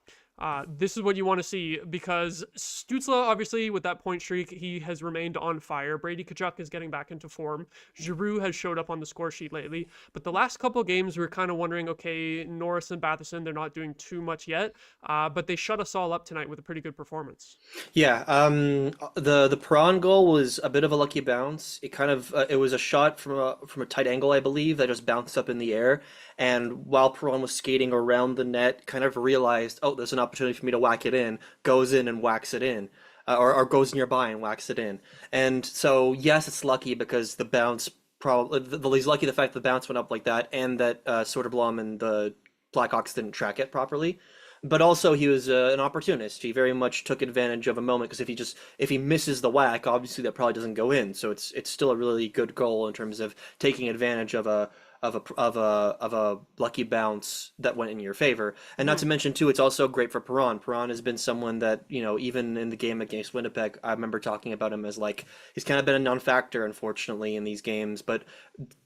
this is what you want to see because Stutzle, obviously, with that point streak, he has remained on fire. Brady Tkachuk is getting back into form. Giroux has showed up on the score sheet lately. But the last couple of games, we were kind of wondering, okay, Norris and Batherson, they're not doing too much yet. But they shut us all up tonight with a pretty good performance. Yeah, the Perron goal was a bit of a lucky bounce. It kind of it was a shot from a tight angle, I believe, that just bounced up in the air. And while Perron was skating around the net, kind of realized, oh, there's an opportunity for me to whack it in. Goes in and whacks it in, or goes nearby and whacks it in. And so yes, it's lucky because the bounce probably he's lucky the fact that the bounce went up like that, and that Soderblom and the Blackhawks didn't track it properly. But also he was an opportunist. He very much took advantage of a moment because if he misses the whack, obviously that probably doesn't go in. So it's still a really good goal in terms of taking advantage of a lucky bounce that went in your favor. And not Hmm. to mention too, it's also great for Perron. Perron has been someone that, even in the game against Winnipeg, I remember talking about him as like he's kind of been a non-factor unfortunately in these games, but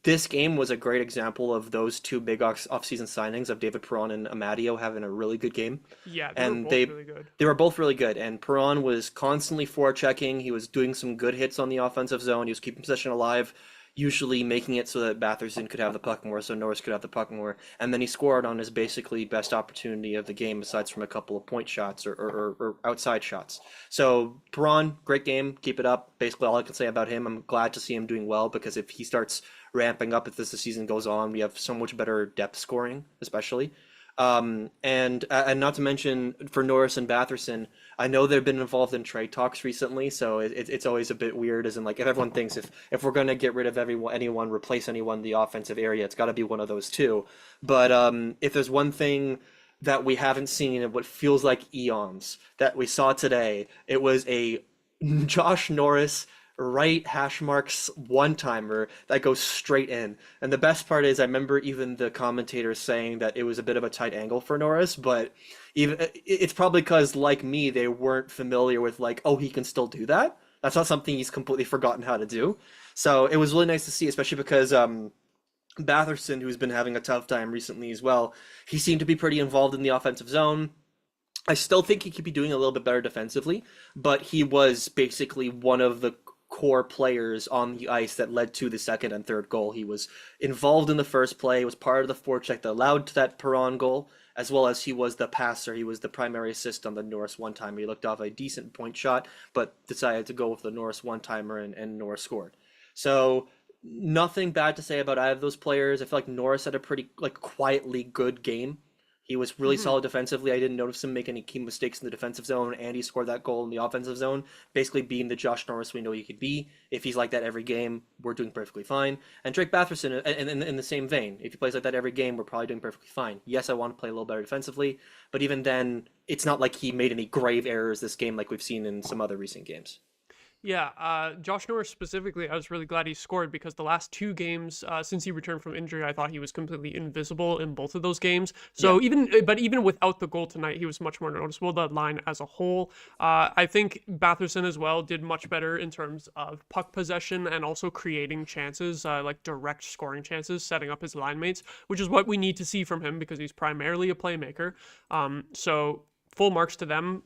this game was a great example of those two big off-season signings of David Perron and Amadio having a really good game. Yeah, they were And both really good. they were both really good. And Perron was constantly forechecking. He was doing some good hits on the offensive zone. He was keeping possession alive, usually making it so that Batherson could have the puck more, so Norris could have the puck more. And then he scored on his basically best opportunity of the game, aside from a couple of point shots or outside shots. So Perron, great game. Keep it up. Basically, all I can say about him. I'm glad to see him doing well because if he starts ramping up, if this the season goes on, we have so much better depth scoring, especially. And not to mention for Norris and Batherson, I know they've been involved in trade talks recently, so it's always a bit weird. As in, like, if everyone thinks if we're gonna get rid of anyone, replace anyone in the offensive area, it's got to be one of those two. But if there's one thing that we haven't seen in what feels like eons that we saw today, it was a Josh Norris right hash marks one timer that goes straight in. And the best part is I remember even the commentators saying that it was a bit of a tight angle for Norris, but even it's probably because like me, they weren't familiar with like, oh, he can still do that. That's not something he's completely forgotten how to do. So it was really nice to see, especially because Batherson, who's been having a tough time recently as well, he seemed to be pretty involved in the offensive zone. I still think he could be doing a little bit better defensively, but he was basically one of the core players on the ice that led to the second and third goal. He was involved in the first play, was part of the forecheck that allowed to that Perron goal, as well as he was the passer. He was the primary assist on the Norris one-timer. He looked off a decent point shot, but decided to go with the Norris one-timer, and Norris scored. So nothing bad to say about either of those players. I feel like Norris had a pretty like quietly good game. He was really Hmm. solid defensively. I didn't notice him make any key mistakes in the defensive zone, and he scored that goal in the offensive zone, basically being the Josh Norris we know he could be. If he's like that every game, we're doing perfectly fine. And Drake Batherson, in the same vein, if he plays like that every game, we're probably doing perfectly fine. Yes, I want to play a little better defensively, but even then, it's not like he made any grave errors this game like we've seen in some other recent games. Yeah, Josh Norris specifically, I was really glad he scored because the last two games since he returned from injury, I thought he was completely invisible in both of those games. So even without the goal tonight, he was much more noticeable. The line as a whole, I think Batherson as well did much better in terms of puck possession and also creating chances, like direct scoring chances, setting up his line mates, which is what we need to see from him because he's primarily a playmaker. So full marks to them.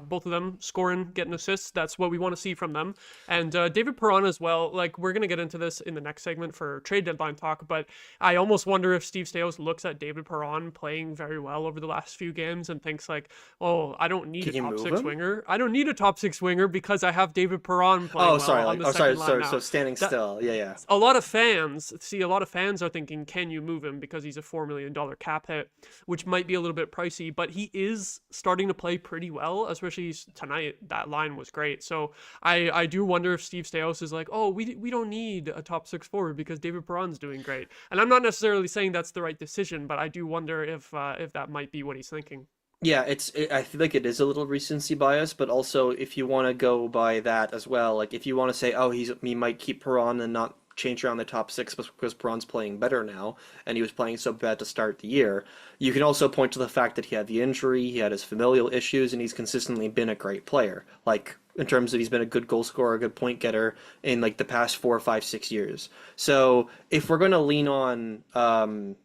Both of them scoring, getting assists. That's what we want to see from them. And David Perron as well. Like, we're going to get into this in the next segment for trade deadline talk, but I almost wonder if Steve Staios looks at David Perron playing very well over the last few games and thinks like, oh, I don't need a top six winger. I don't need a top six winger because I have David Perron playing on the second line now. So standing still. Yeah. A lot of fans are thinking, can you move him because he's a $4 million cap hit, which might be a little bit pricey, but he is starting to play pretty well, especially tonight. That line was great. So I do wonder if Steve Staios is like, oh, we don't need a top six forward because David Perron's doing great. And I'm not necessarily saying that's the right decision, but I do wonder if that might be what he's thinking. Yeah, I feel like it is a little recency bias, but also if you want to go by that as well, like if you want to say, oh, he might keep Perron and not change around the top six because Perron's playing better now, and he was playing so bad to start the year. You can also point to the fact that he had the injury, he had his familial issues, and he's consistently been a great player. Like, in terms of he's been a good goal scorer, a good point getter in like the past 4, 5, 6 years. So if we're going to lean on,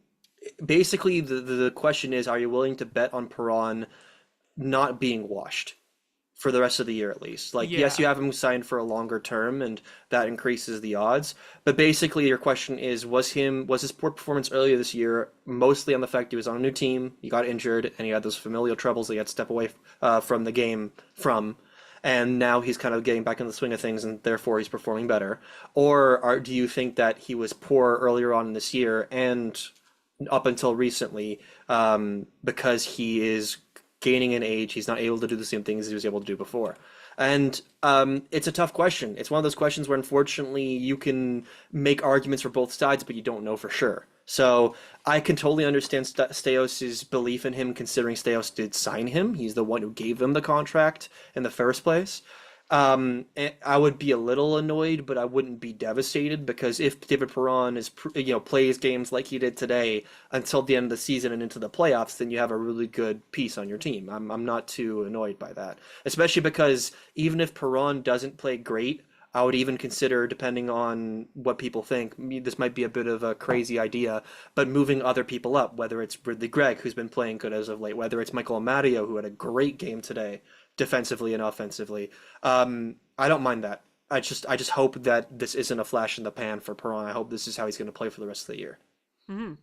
basically the question is, are you willing to bet on Perron not being washed for the rest of the year at least? Like, yes, you have him signed for a longer term, and that increases the odds. But basically, your question is, was his poor performance earlier this year mostly on the fact he was on a new team, he got injured, and he had those familial troubles that he had to step away from the game from, and now he's kind of getting back in the swing of things, and therefore he's performing better? Or do you think that he was poor earlier on in this year and up until recently because he is gaining in age, he's not able to do the same things he was able to do before? And it's a tough question. It's one of those questions where unfortunately you can make arguments for both sides, but you don't know for sure. So I can totally understand Staios' belief in him, considering Staios did sign him. He's the one who gave him the contract in the first place. I would be a little annoyed, but I wouldn't be devastated, because if David Perron plays games like he did today until the end of the season and into the playoffs, then you have a really good piece on your team. I'm not too annoyed by that, especially because even if Perron doesn't play great, I would even consider, depending on what people think, this might be a bit of a crazy idea, but moving other people up, whether it's Ridley Gregg, who's been playing good as of late, whether it's Michael Amadio, who had a great game today, defensively and offensively. I don't mind that. I just hope that this isn't a flash in the pan for Perron. I hope this is how he's going to play for the rest of the year. Mm-hmm.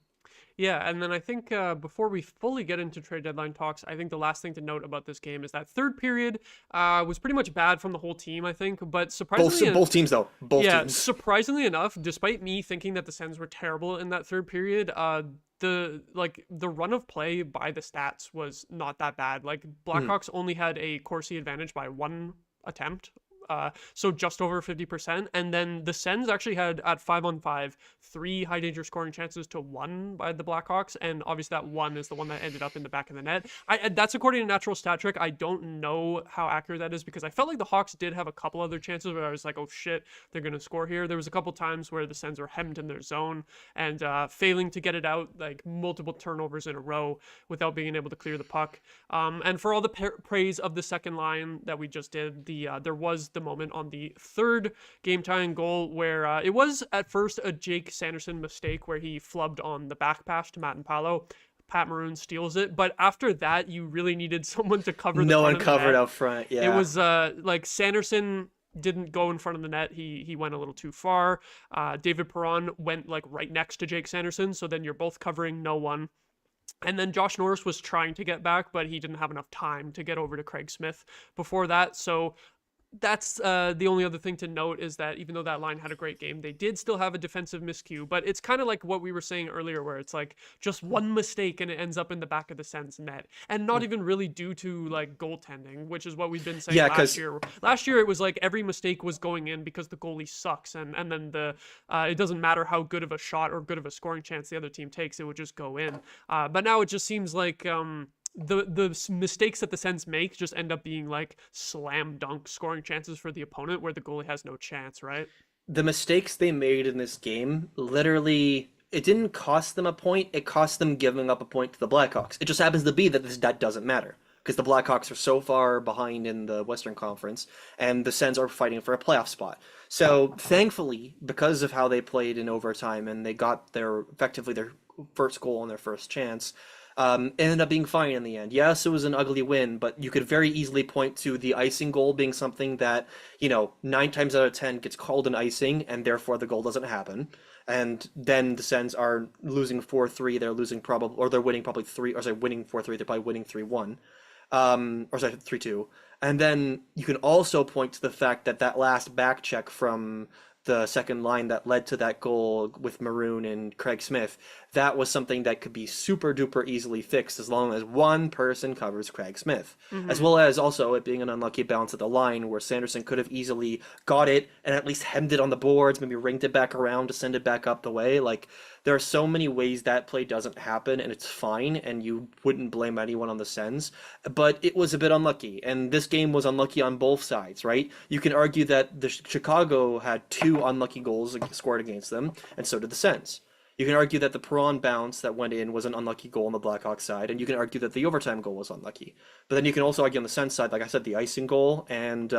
Yeah, and then I think before we fully get into trade deadline talks, I think the last thing to note about this game is that third period was pretty much bad from the whole team, I think. But surprisingly, both teams though. Both teams. Surprisingly enough, despite me thinking that the Sens were terrible in that third period, the run of play by the stats was not that bad. Like, Blackhawks only had a Corsi advantage by one attempt. So just over 50%. And then the Sens actually had, at 5-on-5, 3 high danger scoring chances to 1 by the Blackhawks. And obviously that 1 is the one that ended up in the back of the net. That's according to Natural Stat Trick. I don't know how accurate that is, because I felt like the Hawks did have a couple other chances where I was like, oh shit, they're going to score here. There was a couple times where the Sens were hemmed in their zone and failing to get it out, like multiple turnovers in a row without being able to clear the puck. And for all the praise of the second line that we just did, there was the moment on the third game-tying goal where it was at first a Jake Sanderson mistake where he flubbed on the back pass to Matt and Paolo. Pat Maroon steals it, but after that, you really needed someone to cover the No front one covered out front, yeah. It was like Sanderson didn't go in front of the net. He went a little too far. David Perron went like right next to Jake Sanderson, so then you're both covering no one. And then Josh Norris was trying to get back, but he didn't have enough time to get over to Craig Smith before that, so that's the only other thing to note, is that even though that line had a great game, they did still have a defensive miscue. But it's kind of like what we were saying earlier, where it's like just one mistake and it ends up in the back of the Sens net, and not even really due to like goaltending, which is what we've been saying last year. Last year it was like every mistake was going in because the goalie sucks, and then it doesn't matter how good of a shot or good of a scoring chance the other team takes, it would just go in. But now it just seems like the mistakes that the Sens make just end up being like slam dunk scoring chances for the opponent where the goalie has no chance, right? The mistakes they made in this game, literally, it didn't cost them a point. It cost them giving up a point to the Blackhawks. It just happens to be that that doesn't matter because the Blackhawks are so far behind in the Western Conference, and the Sens are fighting for a playoff spot. So thankfully, because of how they played in overtime and they got effectively their first goal on their first chance, it ended up being fine in the end. Yes, it was an ugly win, but you could very easily point to the icing goal being something that, 9 times out of 10 gets called an icing, and therefore the goal doesn't happen. And then the Sens are losing 4-3. They're winning probably 3, or sorry, winning 4-3. They're probably winning 3-1. Or sorry, 3-2. And then you can also point to the fact that last back check from the second line that led to that goal with Maroon and Craig Smith, that was something that could be super duper easily fixed as long as one person covers Craig Smith. As well as also it being an unlucky bounce at the line where Sanderson could have easily got it and at least hemmed it on the boards, maybe ringed it back around to send it back up the way. Like, there are so many ways that play doesn't happen, and it's fine, and you wouldn't blame anyone on the Sens, but it was a bit unlucky, and this game was unlucky on both sides, right? You can argue that the Chicago had 2 unlucky goals scored against them, and so did the Sens. You can argue that the Perron bounce that went in was an unlucky goal on the Blackhawks side, and you can argue that the overtime goal was unlucky. But then you can also argue on the Sens side, like I said, the icing goal, and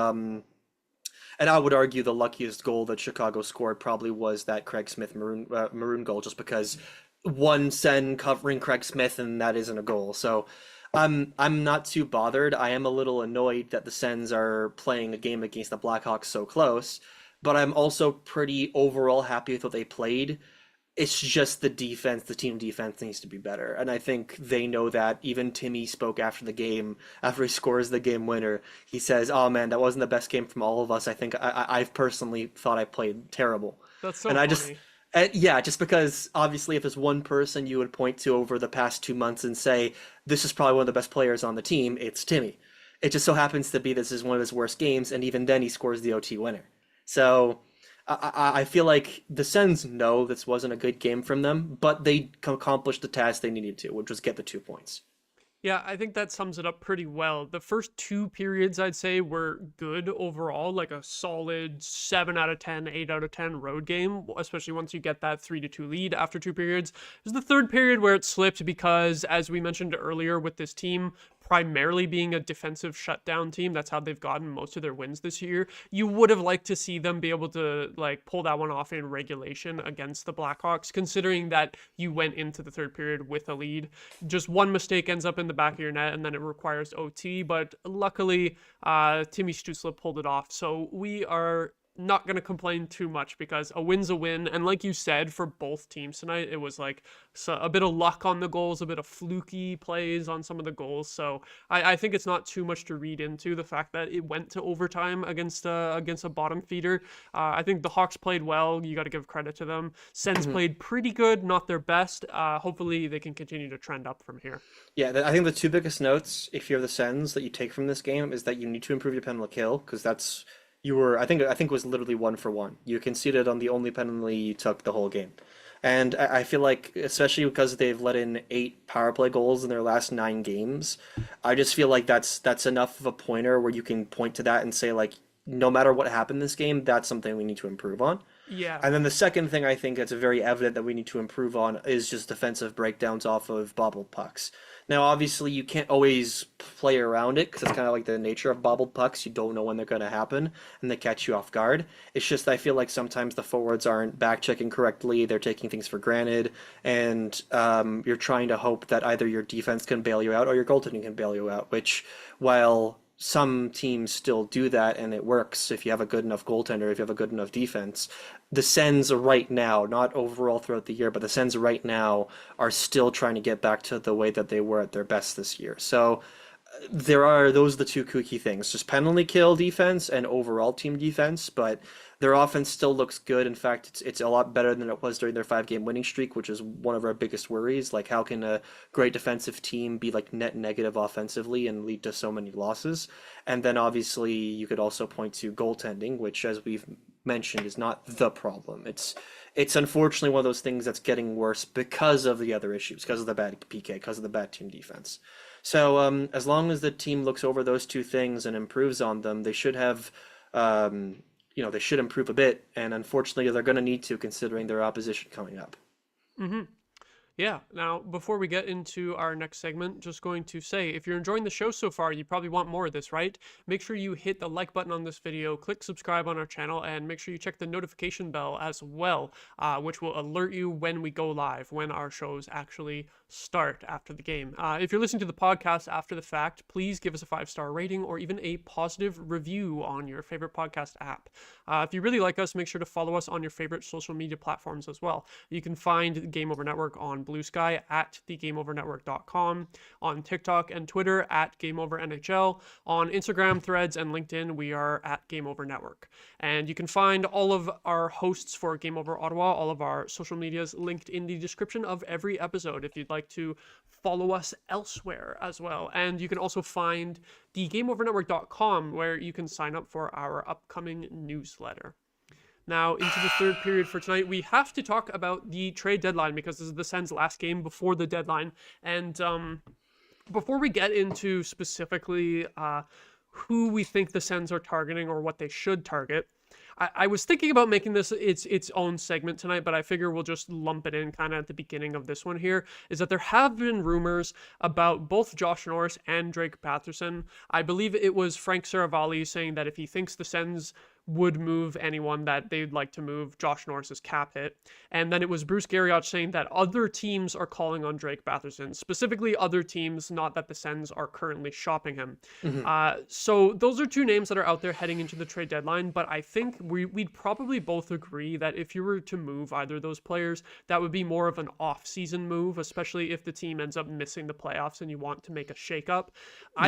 I would argue the luckiest goal that Chicago scored probably was that Craig Smith maroon goal, just because one Sen covering Craig Smith and that isn't a goal. So I'm not too bothered. I am a little annoyed that the Sens are playing a game against the Blackhawks so close, but I'm also pretty overall happy with what they played. It's just the defense, the team defense needs to be better. And I think they know that. Even Timmy spoke after the game, after he scores the game winner. He says, "Oh man, that wasn't the best game from all of us. I think I've personally thought I played terrible." That's so and funny. Just because obviously if there's one person you would point to over the past 2 months and say, this is probably one of the best players on the team, it's Timmy. It just so happens to be this is one of his worst games, and even then he scores the OT winner. So I feel like the Sens know this wasn't a good game from them, but they accomplished the task they needed to, which was get the 2 points. Yeah, I think that sums it up pretty well. The first 2 periods, I'd say, were good overall, like a solid 7 out of 10, 8 out of 10 road game, especially once you get that 3-2 lead after 2 periods. It was the third period where it slipped because, as we mentioned earlier, with this team primarily being a defensive shutdown team, that's how they've gotten most of their wins this year. You would have liked to see them be able to like pull that one off in regulation against the Blackhawks, considering that you went into the third period with a lead. Just one mistake ends up in the back of your net, and then it requires OT. But luckily, Timmy Stutzle pulled it off. So we are not going to complain too much because a win's a win. And like you said, for both teams tonight, it was like a bit of luck on the goals, a bit of fluky plays on some of the goals. So I think it's not too much to read into the fact that it went to overtime against a bottom feeder. I think the Hawks played well. You got to give credit to them. Sens played pretty good, not their best. Hopefully they can continue to trend up from here. Yeah, I think the 2 biggest notes, if you're the Sens, that you take from this game is that you need to improve your penalty kill, because that's I think it was literally 1 for 1. You conceded on the only penalty you took the whole game. And I feel like, especially because they've let in 8 power play goals in their last 9 games, I just feel like that's enough of a pointer where you can point to that and say, like, no matter what happened this game, that's something we need to improve on. Yeah. And then the second thing I think that's very evident that we need to improve on is just defensive breakdowns off of bobbled pucks. Now, obviously, you can't always play around it because it's kind of like the nature of bobbled pucks. You don't know when they're going to happen, and they catch you off guard. It's just I feel like sometimes the forwards aren't back-checking correctly. They're taking things for granted, and you're trying to hope that either your defense can bail you out or your goaltending can bail you out, which, while some teams still do that and it works if you have a good enough goaltender, if you have a good enough defense, the Sens right now, not overall throughout the year, but the Sens right now are still trying to get back to the way that they were at their best this year. So those are the 2 kooky things, just penalty kill defense and overall team defense, but their offense still looks good. In fact, it's a lot better than it was during their 5-game winning streak, which is one of our biggest worries. Like, how can a great defensive team be like net negative offensively and lead to so many losses? And then obviously you could also point to goaltending, which, as we've mentioned, is not the problem. It's unfortunately one of those things that's getting worse because of the other issues, because of the bad PK, because of the bad team defense. So as long as the team looks over those two things and improves on them, they should have, they should improve a bit. And unfortunately, they're going to need to, considering their opposition coming up. Mm-hmm. Yeah, now before we get into our next segment, just going to say, if you're enjoying the show so far, you probably want more of this, right? Make sure you hit the like button on this video, click subscribe on our channel, and make sure you check the notification bell as well, which will alert you when we go live, when our shows actually start after the game. If you're listening to the podcast after the fact, please give us a 5-star rating or even a positive review on your favorite podcast app. If you really like us, make sure to follow us on your favorite social media platforms as well. You can find Game Over Network on Blue Sky at thegameovernetwork.com, on TikTok and Twitter at GameOverNHL, on Instagram, Threads, and LinkedIn we are at Game Over Network. And you can find all of our hosts for Game Over Ottawa, all of our social medias linked in the description of every episode if you'd like to follow us elsewhere as well. And you can also find the GameOverNetwork.com where you can sign up for our upcoming newsletter. Now, into the third period for tonight, we have to talk about the trade deadline because this is the Sens' last game before the deadline. And before we get into specifically who we think the Sens are targeting or what they should target, I was thinking about making this its own segment tonight, but I figure we'll just lump it in kind of at the beginning of this one here, is that there have been rumors about both Josh Norris and Drake Batherson. I believe it was Frank Saravalli saying that if he thinks the Sens would move anyone, that they'd like to move Josh Norris's cap hit. And then it was Bruce Garrioch saying that other teams are calling on Drake Batherson, specifically other teams, not that the Sens are currently shopping him. Mm-hmm. So those are two names that are out there heading into the trade deadline, but I think we'd probably both agree that if you were to move either of those players, that would be more of an off-season move, especially if the team ends up missing the playoffs and you want to make a shakeup. Yeah.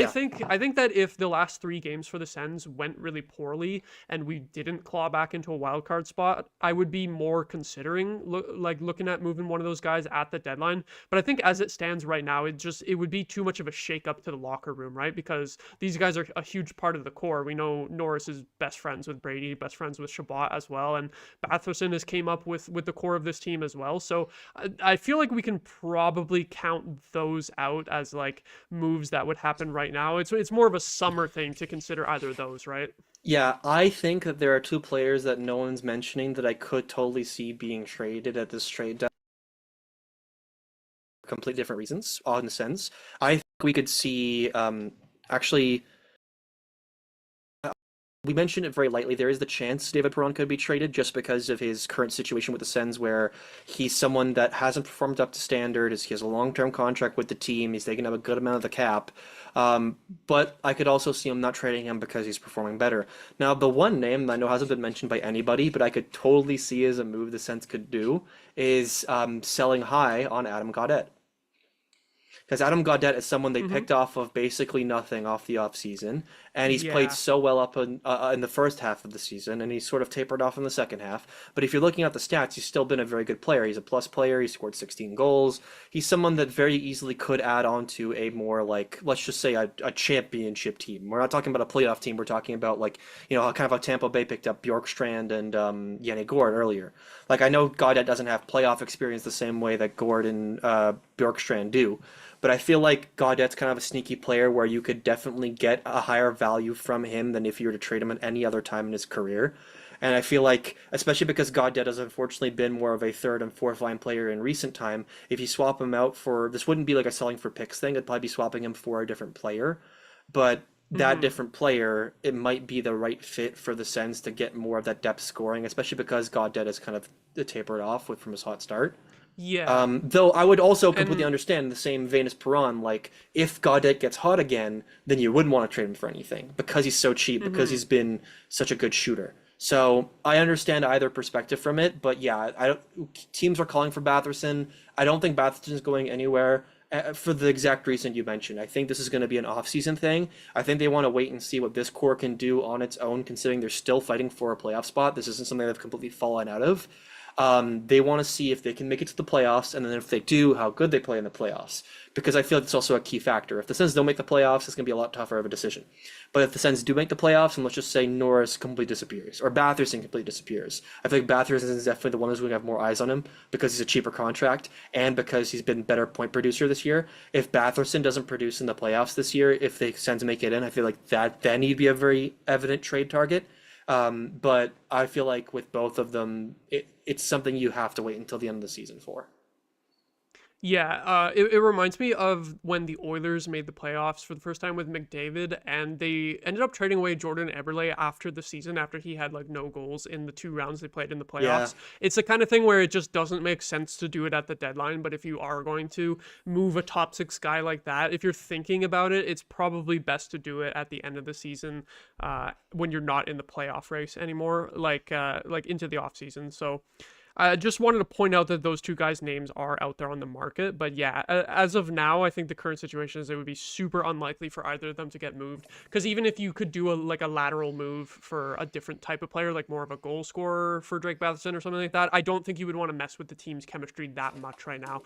I think that if the last 3 games for the Sens went really poorly and we didn't claw back into a wild card spot, I would be more considering looking at moving one of those guys at the deadline. But I think as it stands right now, it would be too much of a shakeup to the locker room, right? Because these guys are a huge part of the core. We know Norris is best friends with Brady, best friends with Chabot as well, and Batherson has came up with the core of this team as well. So I feel like we can probably count those out as like moves that would happen right now. It's more of a summer thing to consider either of those, right? Yeah, I think that there are 2 players that no one's mentioning that I could totally see being traded at this trade deadline. Completely different reasons, in a sense. I think we could see, actually, we mentioned it very lightly. There is the chance David Perron could be traded just because of his current situation with the Sens, where he's someone that hasn't performed up to standard. He has a long-term contract with the team. He's taking up a good amount of the cap. But I could also see him not trading him because he's performing better. Now, the one name that I know hasn't been mentioned by anybody, but I could totally see as a move the Sens could do is selling high on Adam Gaudette. Because Adam Gaudette is someone they picked off of basically nothing off the offseason, and he's played so well up in the first half of the season, and he's sort of tapered off in the second half. But if you're looking at the stats, he's still been a very good player. He's a plus player. He scored 16 goals. He's someone that very easily could add on to a more, like, let's just say a championship team. We're not talking about a playoff team. We're talking about, like, kind of how Tampa Bay picked up Bjorkstrand and Yanni Gourde earlier. Like, I know Gaudette doesn't have playoff experience the same way that Gourde and Bjorkstrand do. But I feel like Gaudette's kind of a sneaky player where you could definitely get a higher value from him than if you were to trade him at any other time in his career. And I feel like, especially because Gaudette has unfortunately been more of a 3rd and 4th line player in recent time, if you swap him out for, this wouldn't be like a selling for picks thing, it'd probably be swapping him for a different player. But that different player, it might be the right fit for the Sens to get more of that depth scoring, especially because Gaudette is kind of tapered off from his hot start. Yeah. Though I would also completely understand in the same vein as Perron, like, if Gaudette gets hot again, then you wouldn't want to trade him for anything because he's so cheap, because he's been such a good shooter. So I understand either perspective from it, but yeah, teams are calling for Batherson. I don't think Batherson's going anywhere for the exact reason you mentioned. I think this is going to be an off-season thing. I think they want to wait and see what this core can do on its own, considering they're still fighting for a playoff spot. This isn't something they've completely fallen out of. They want to see if they can make it to the playoffs, and then if they do, how good they play in the playoffs. Because I feel like it's also a key factor. If the Sens don't make the playoffs, it's going to be a lot tougher of a decision. But if the Sens do make the playoffs, and let's just say Norris completely disappears, or Batherson completely disappears, I feel like Batherson is definitely the one who's going to have more eyes on him because he's a cheaper contract and because he's been better point producer this year. If Batherson doesn't produce in the playoffs this year, if the Sens make it in, I feel like that then he'd be a very evident trade target. But I feel like with both of them, it's something you have to wait until the end of the season for. Yeah, it reminds me of when the Oilers made the playoffs for the first time with McDavid, and they ended up trading away Jordan Eberle after the season, after he had like no goals in the 2 rounds they played in the playoffs. Yeah. It's the kind of thing where it just doesn't make sense to do it at the deadline, but if you are going to move a top 6 guy like that, if you're thinking about it, it's probably best to do it at the end of the season, when you're not in the playoff race anymore, like into the off season. So I just wanted to point out that those 2 guys' names are out there on the market. But yeah, as of now, I think the current situation is it would be super unlikely for either of them to get moved. Because even if you could do a lateral move for a different type of player, like more of a goal scorer for Drake Batherson or something like that, I don't think you would want to mess with the team's chemistry that much right now.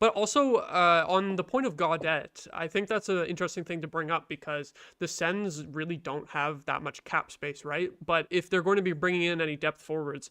But also, on the point of Gaudette, I think that's an interesting thing to bring up because the Sens really don't have that much cap space, right? But if they're going to be bringing in any depth forwards,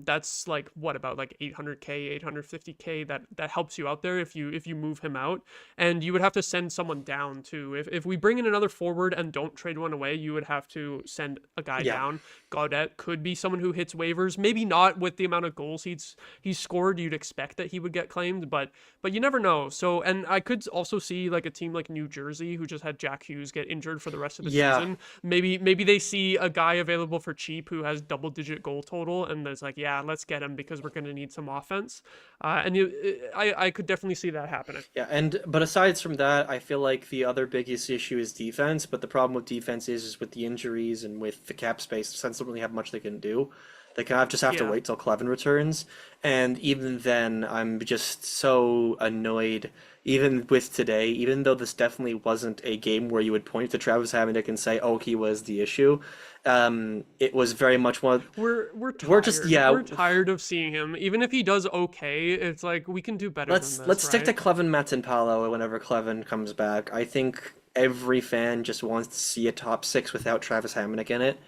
that's like what, about like 800K, 850K that helps you out there if you move him out, and you would have to send someone down too. If we bring in another forward and don't trade one away, you would have to send a guy down. Gaudette could be someone who hits waivers, maybe not with the amount of goals he's scored. You'd expect that he would get claimed, but you never know. So, and I could also see like a team like New Jersey, who just had Jack Hughes get injured for the rest of the season. Maybe they see a guy available for cheap who has double-digit goal total, and there's like, yeah, let's get him because we're going to need some offense. I could definitely see that happening. Yeah, but aside from that, I feel like the other biggest issue is defense. But the problem with defense is with the injuries and with the cap space, the Sens don't really have much they can do. They kind of just have to wait till Clevin returns. And even then, I'm just so annoyed. Even with today, even though this definitely wasn't a game where you would point to Travis Hamonic and say, "Oh, he was the issue," it was very much one. We're tired. We're tired of seeing him. Even if he does okay, it's like we can do better. Let's stick to Clevin Matinpalo whenever Clevin comes back. I think every fan just wants to see a top 6 without Travis Hamonic in it.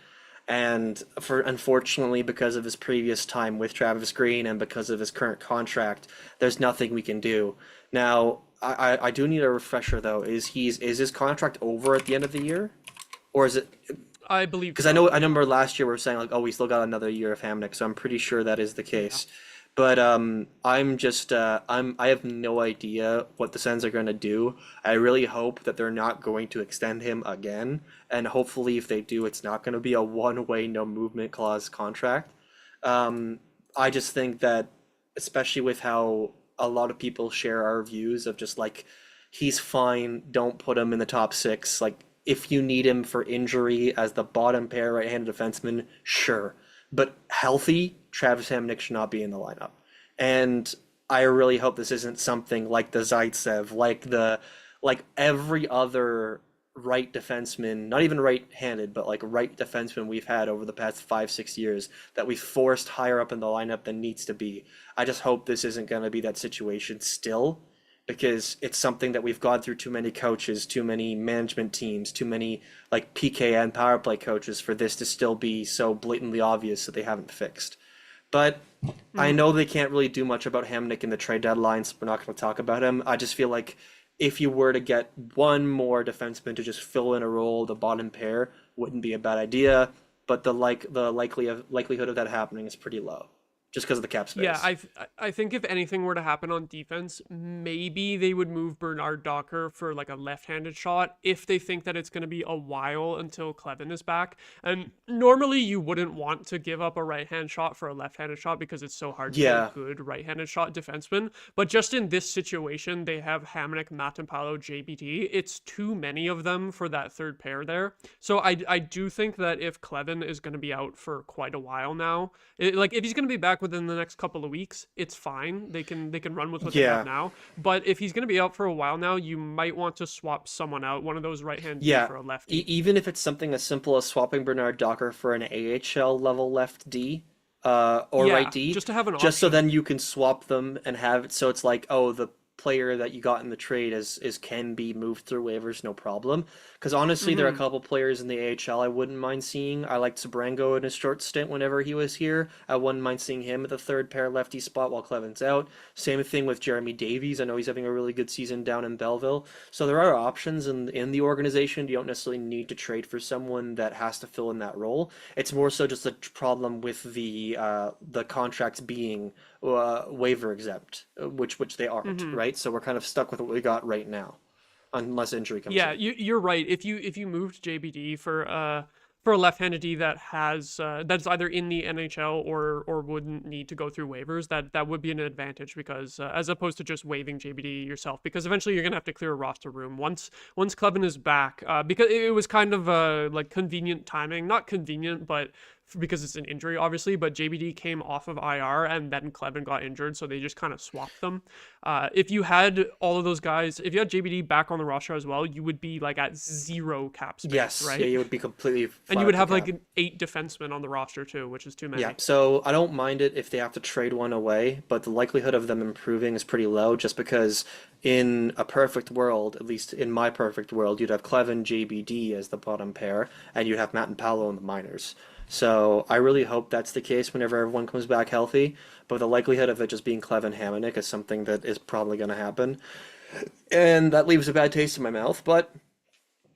And unfortunately, because of his previous time with Travis Green and because of his current contract, there's nothing we can do. Now, I do need a refresher though. Is his contract over at the end of the year, or is it? I believe because so. I remember last year we were saying like, oh, we still got another year of Hamonic, so I'm pretty sure that is the case. Yeah. But I have no idea what the Sens are going to do. I really hope that they're not going to extend him again, and hopefully, if they do, it's not going to be a one-way, no movement clause contract. I just think that, especially with how a lot of people share our views of just like, he's fine, don't put him in the top 6. Like, if you need him for injury as the bottom pair right-handed defenseman, sure. But healthy, Travis Hamonic should not be in the lineup. And I really hope this isn't something like the Zaitsev, like every other right defenseman, not even right-handed, but like right defenseman we've had over the past 5-6 years that we forced higher up in the lineup than needs to be. I just hope this isn't going to be that situation still, because it's something that we've gone through too many coaches, too many management teams, too many like PK and power play coaches for this to still be so blatantly obvious that they haven't fixed. But I know they can't really do much about Hamonic in the trade deadline, so we're not going to talk about him. I just feel like if you were to get one more defenseman to just fill in a role, the bottom pair wouldn't be a bad idea. But the likelihood of that happening is pretty low, just because of the cap space. Yeah, I think if anything were to happen on defense, maybe they would move Bernard Docker for like a left-handed shot if they think that it's going to be a while until Clevin is back. And normally you wouldn't want to give up a right-hand shot for a left-handed shot because it's so hard to get a good right-handed shot defenseman. But just in this situation, they have Hamonic, Matinpalo, JBD. It's too many of them for that third pair there. So I do think that if Clevin is going to be out for quite a while now, if he's going to be back within the next couple of weeks, it's fine. They can run with what they have now. But if he's going to be out for a while now, you might want to swap someone out, one of those right-hand for a lefty. Even if it's something as simple as swapping Bernard Docker for an AHL level left D, or Yeah, right D, just to have an just so option. then you can swap them and have it so it's like, oh, the player that you got in the trade is can be moved through waivers, no problem. Because honestly, there are a Hmm. couple players in the AHL I wouldn't mind seeing. I liked Sabrango in his short stint whenever he was here. I wouldn't mind seeing him at the third pair lefty spot while Cleven's out. Same thing with Jeremy Davies. I know he's having a really good season down in Belleville. So there are options in the organization. You don't necessarily need to trade for someone that has to fill in that role. It's more so just a problem with the contracts being waiver exempt, which they aren't, Hmm. right? So we're kind of stuck with what we got right now, unless injury comes Yeah, in. you're right. If you moved JBD for a left-handed D that has that's either in the NHL or wouldn't need to go through waivers, that would be an advantage because as opposed to just waiving JBD yourself, because eventually you're gonna have to clear a roster room once Clevin is back. Because it was kind of like convenient timing, not convenient, but because it's an injury, obviously, but JBD came off of IR and then Clevin got injured, so they just kind of swapped them. If you had all of those guys, if you had JBD back on the roster as well, you would be like at zero cap space, Yes, yeah, right? you would be completely And flat you out would the have like cap. an 8 defensemen on the roster too, which is too Yeah, many. so I don't mind it if they have to trade one away, but the likelihood of them improving is pretty low just because in a perfect world, at least in my perfect world, you'd have Clevin, JBD as the bottom pair, and you'd have Matt and Paolo in the minors. So I really hope that's the case whenever everyone comes back healthy, but the likelihood of it just being Clevin Hamonic is something that is probably going to happen. And that leaves a bad taste in my mouth, but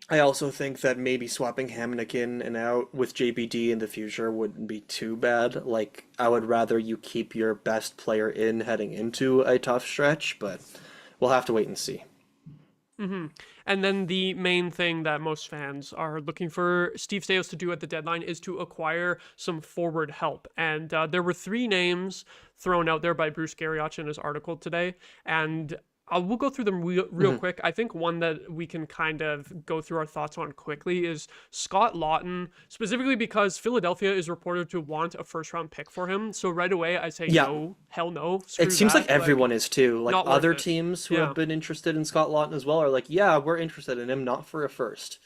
I also think that maybe swapping Hamnick in and out with JBD in the future wouldn't be too bad. Like, I would rather you keep your best player in heading into a tough stretch, but we'll have to wait and see. Hmm. And then the main thing that most fans are looking for Steve Staios to do at the deadline is to acquire some forward help. And there were 3 names thrown out there by Bruce Garrioch in his article today, and we'll go through them real Mhm. quick. I think one that we can kind of go through our thoughts on quickly is Scott Lawton, specifically because Philadelphia is reported to want a first round pick for him. So right away, I say Yeah, no, hell no, it screw seems like that. Like, everyone is too. Like, not worth other it. teams who have Yeah. been interested in Scott Lawton as well are like, yeah, we're interested in him, not for a first.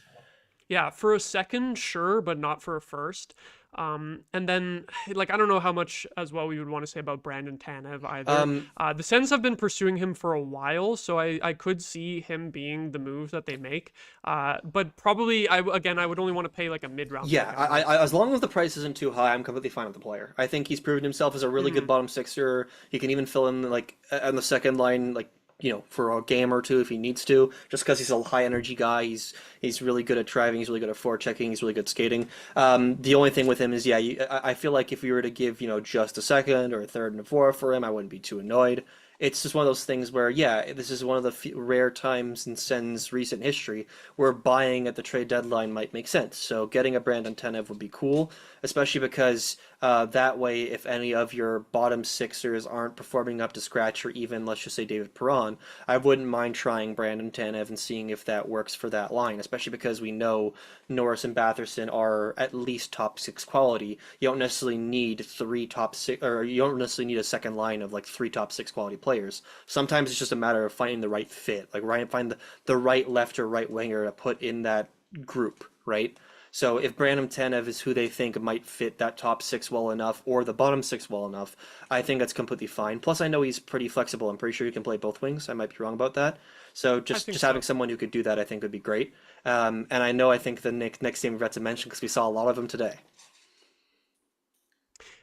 Yeah, for a second, sure, but not for a first. And then, like, I don't know how much as well we would want to say about Brandon Tanev either. Um, The Sens have been pursuing him for a while, so I could see him being the move that they make. But probably, I would only want to pay like a mid-round pick Yeah, at most. as long as the price isn't too high, I'm completely fine with the player. I think he's proven himself as a really good Hmm. bottom sixer. He can even fill in like on the second line, like for a game or two if he needs to. Just because he's a high energy guy, he's really good at driving. He's really good at forechecking. He's really good at skating. The only thing with him is, yeah, I feel like if we were to give just a second or a third and a fourth for him, I wouldn't be too annoyed. It's just one of those things where, yeah, this is one of the rare times in Sen's recent history where buying at the trade deadline might make sense. So getting a Brandon Tanev would be cool, especially because that way, if any of your bottom sixers aren't performing up to scratch, or even, let's just say, David Perron, I wouldn't mind trying Brandon Tanev and seeing if that works for that line, especially because we know Norris and Batherson are at least top six quality. You don't necessarily need three top six, or you don't necessarily need a second line of like three top six quality players. Sometimes it's just a matter of finding the right fit, like find the right left or right winger to put in that group, right? So if Brandon Tanev is who they think might fit that top six well enough, or the bottom six well enough, I think that's completely fine. Plus, I know he's pretty flexible. I'm pretty sure he can play both wings. I might be wrong about that. So I just think just having so. someone who could do that, I think would be great. And I think the next name we've got to mention because we saw a lot of them today.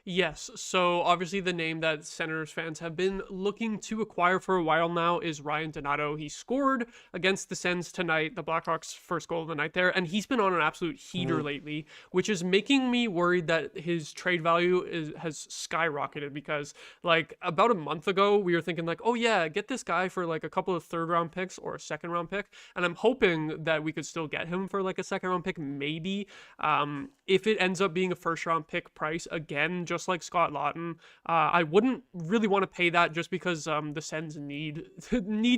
Yes, so obviously the name that Senators fans have been looking to acquire for a while now is Ryan Donato. He scored against the Sens tonight, the Blackhawks' first goal of the night there, and he's been on an absolute heater Mhm. lately, which is making me worried that his trade value has skyrocketed because like about a month ago we were thinking like, oh yeah, get this guy for like a couple of third round picks or a second round pick, and I'm hoping that we could still get him for like a second round pick maybe. If it ends up being a first round pick price again, just like Scott Lawton, I wouldn't really want to pay that just because the Sens need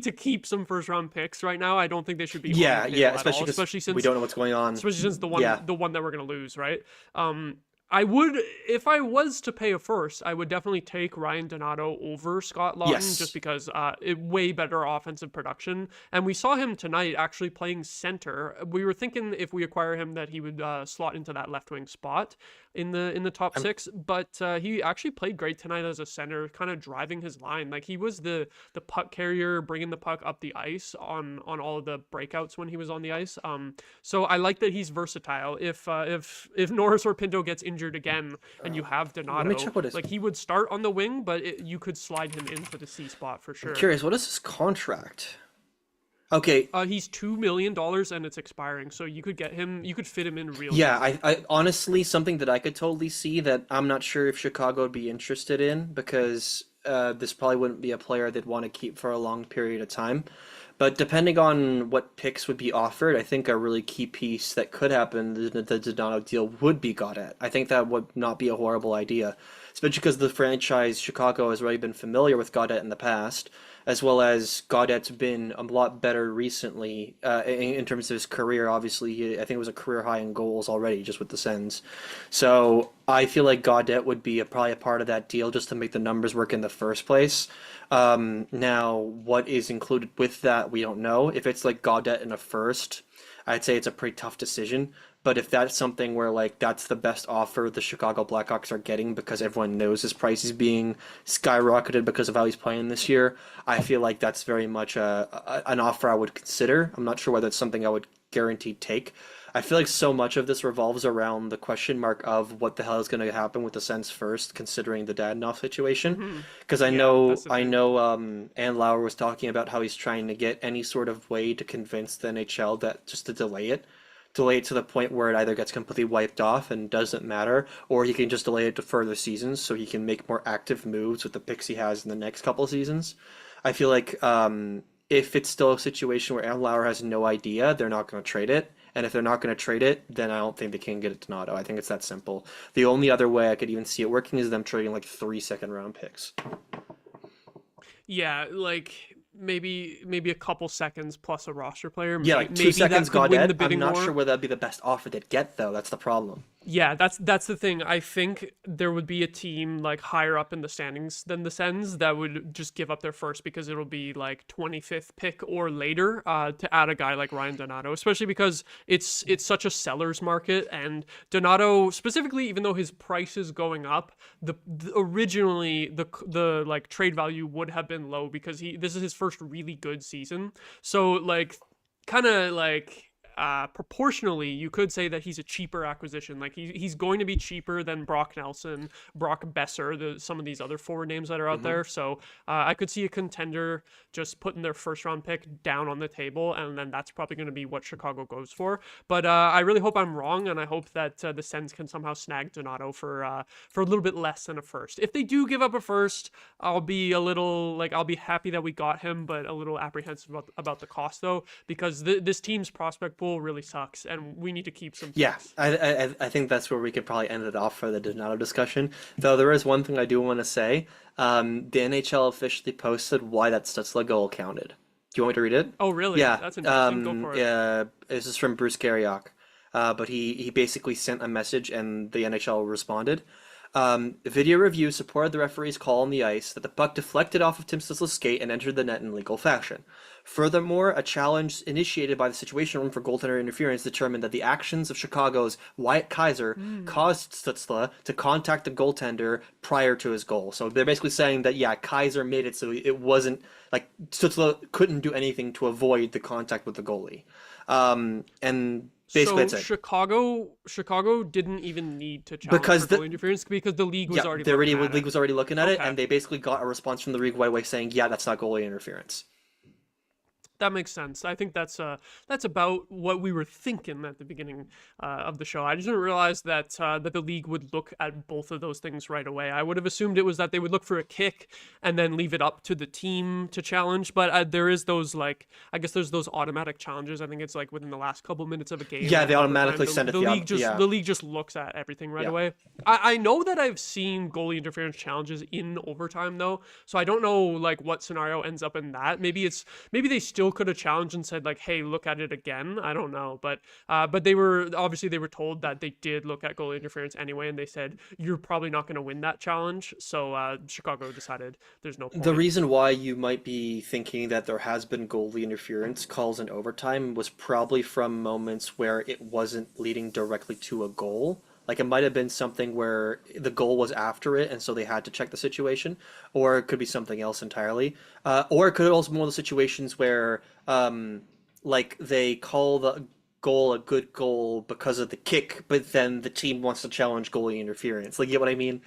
to keep some first round picks right now. I don't think they should be on the Yeah, table at all, especially because we don't know what's going on. especially since the Yeah, one that we're gonna lose, right? Um, I would, if I was to pay a first, I would definitely take Ryan Donato over Scott Laughton, Yes. just because way better offensive production. And we saw him tonight actually playing center. We were thinking if we acquire him that he would slot into that left wing spot in the top six, but he actually played great tonight as a center, kind of driving his line. Like he was the puck carrier, bringing the puck up the ice on all of the breakouts when he was on the ice. So I like that he's versatile. If Norris or Pinto gets injured again and you have Donato, check what his- like he would start on the wing, but you could slide him into the C spot for sure. I'm curious, what is his contract? Okay. He's $2 million and it's expiring, so you could get him. You could fit him in real. Yeah, easy. I honestly, something that I could totally see that I'm not sure if Chicago would be interested in, because this probably wouldn't be a player they'd want to keep for a long period of time. But depending on what picks would be offered, I think a really key piece that could happen, the Donato deal, would be Gaudette. I think that would not be a horrible idea, especially because the franchise, Chicago, has already been familiar with Gaudette in the past, as well as Gaudette's been a lot better recently in terms of his career. Obviously, I think it was a career high in goals already just with the Sens. So I feel like Gaudette would be probably a part of that deal just to make the numbers work in the first place. Now, what is included with that, we don't know. If it's like Gaudette in a first, I'd say it's a pretty tough decision. But if that's something where like that's the best offer the Chicago Blackhawks are getting because everyone knows his price is being skyrocketed because of how he's playing this year, I feel like that's very much an offer I would consider. I'm not sure whether it's something I would guaranteed take. I feel like so much of this revolves around the question mark of what the hell is going to happen with the Sens first, considering the Dadonov situation. Because I know Ann Lauer was talking about how he's trying to get any sort of way to convince the NHL that just to delay it to the point where it either gets completely wiped off and doesn't matter, or he can just delay it to further seasons so he can make more active moves with the picks he has in the next couple of seasons. I feel like if it's still a situation where Ann Lauer has no idea, they're not going to trade it. And if they're not going to trade it, then I don't think they can get it to Donato. I think it's that simple. The only other way I could even see it working is them trading like 3 second-round picks. Yeah, like maybe a couple seconds plus a roster player. Yeah, like 2 maybe seconds that could win the Gaudette. I'm bidding not war. sure whether that'd be the best offer they'd get, though. That's the problem. Yeah, that's the thing. I think there would be a team like higher up in the standings than the Sens that would just give up their first because it'll be like 25th pick or later to add a guy like Ryan Donato, especially because it's such a seller's market. And Donato specifically, even though his price is going up, originally the like trade value would have been low because this is his first really good season. So like kind of like proportionally, you could say that he's a cheaper acquisition. Like he's going to be cheaper than Brock Nelson, Brock Besser, some of these other forward names that are out there. So I could see a contender just putting their first round pick down on the table, and then that's probably going to be what Chicago goes for. But I really hope I'm wrong, and I hope that the Sens can somehow snag Donato for a little bit less than a first. If they do give up a first, I'll be happy that we got him, but a little apprehensive about the cost though, because this team's prospect pool really sucks, and we need to keep some picks. Yeah, I think that's where we could probably end it off for the Donato discussion. Though there is one thing I do want to say. The NHL officially posted why that Stutzle goal counted. Do you want me to read it? Oh, really? Yeah. That's interesting. Go for it. This is from Bruce Garriock. But he basically sent a message and the NHL responded. Video review supported the referee's call on the ice that the puck deflected off of Tim Stutzle's skate and entered the net in legal fashion. Furthermore, a challenge initiated by the Situation Room for goaltender interference determined that the actions of Chicago's Wyatt Kaiser caused Stutzle to contact the goaltender prior to his goal. So they're basically saying that, yeah, Kaiser made it so it wasn't, like, Stutzle couldn't do anything to avoid the contact with the goalie. And basically so that's it. Chicago didn't even need to challenge Because for goal interference because the league was already looking at the league it. was already looking at it, Okay. and they basically got a response from the league right away saying, yeah, that's not goalie interference. That makes sense. I think that's about what we were thinking at the beginning of the show. I just didn't realize that that the league would look at both of those things right away. I would have assumed it was that they would look for a kick and then leave it up to the team to challenge. But there is those, like, I guess there's those automatic challenges. I think it's like within the last couple minutes of a game. Yeah, they or automatically overtime. send it. The league just looks at everything right away. I know that I've seen goalie interference challenges in overtime though, so I don't know like what scenario ends up in that. Maybe they still could have challenged and said like, "Hey, look at it again." I don't know, but they were told that they did look at goalie interference anyway, and they said you're probably not going to win that challenge. So Chicago decided there's no point. The reason why you might be thinking that there has been goalie interference calls in overtime was probably from moments where it wasn't leading directly to a goal. Like it might have been something where the goal was after it, and so they had to check the situation, or it could be something else entirely. Or it could also be one of the situations where, like they call the goal a good goal because of the kick, but then the team wants to challenge goalie interference. Like, you get what I mean?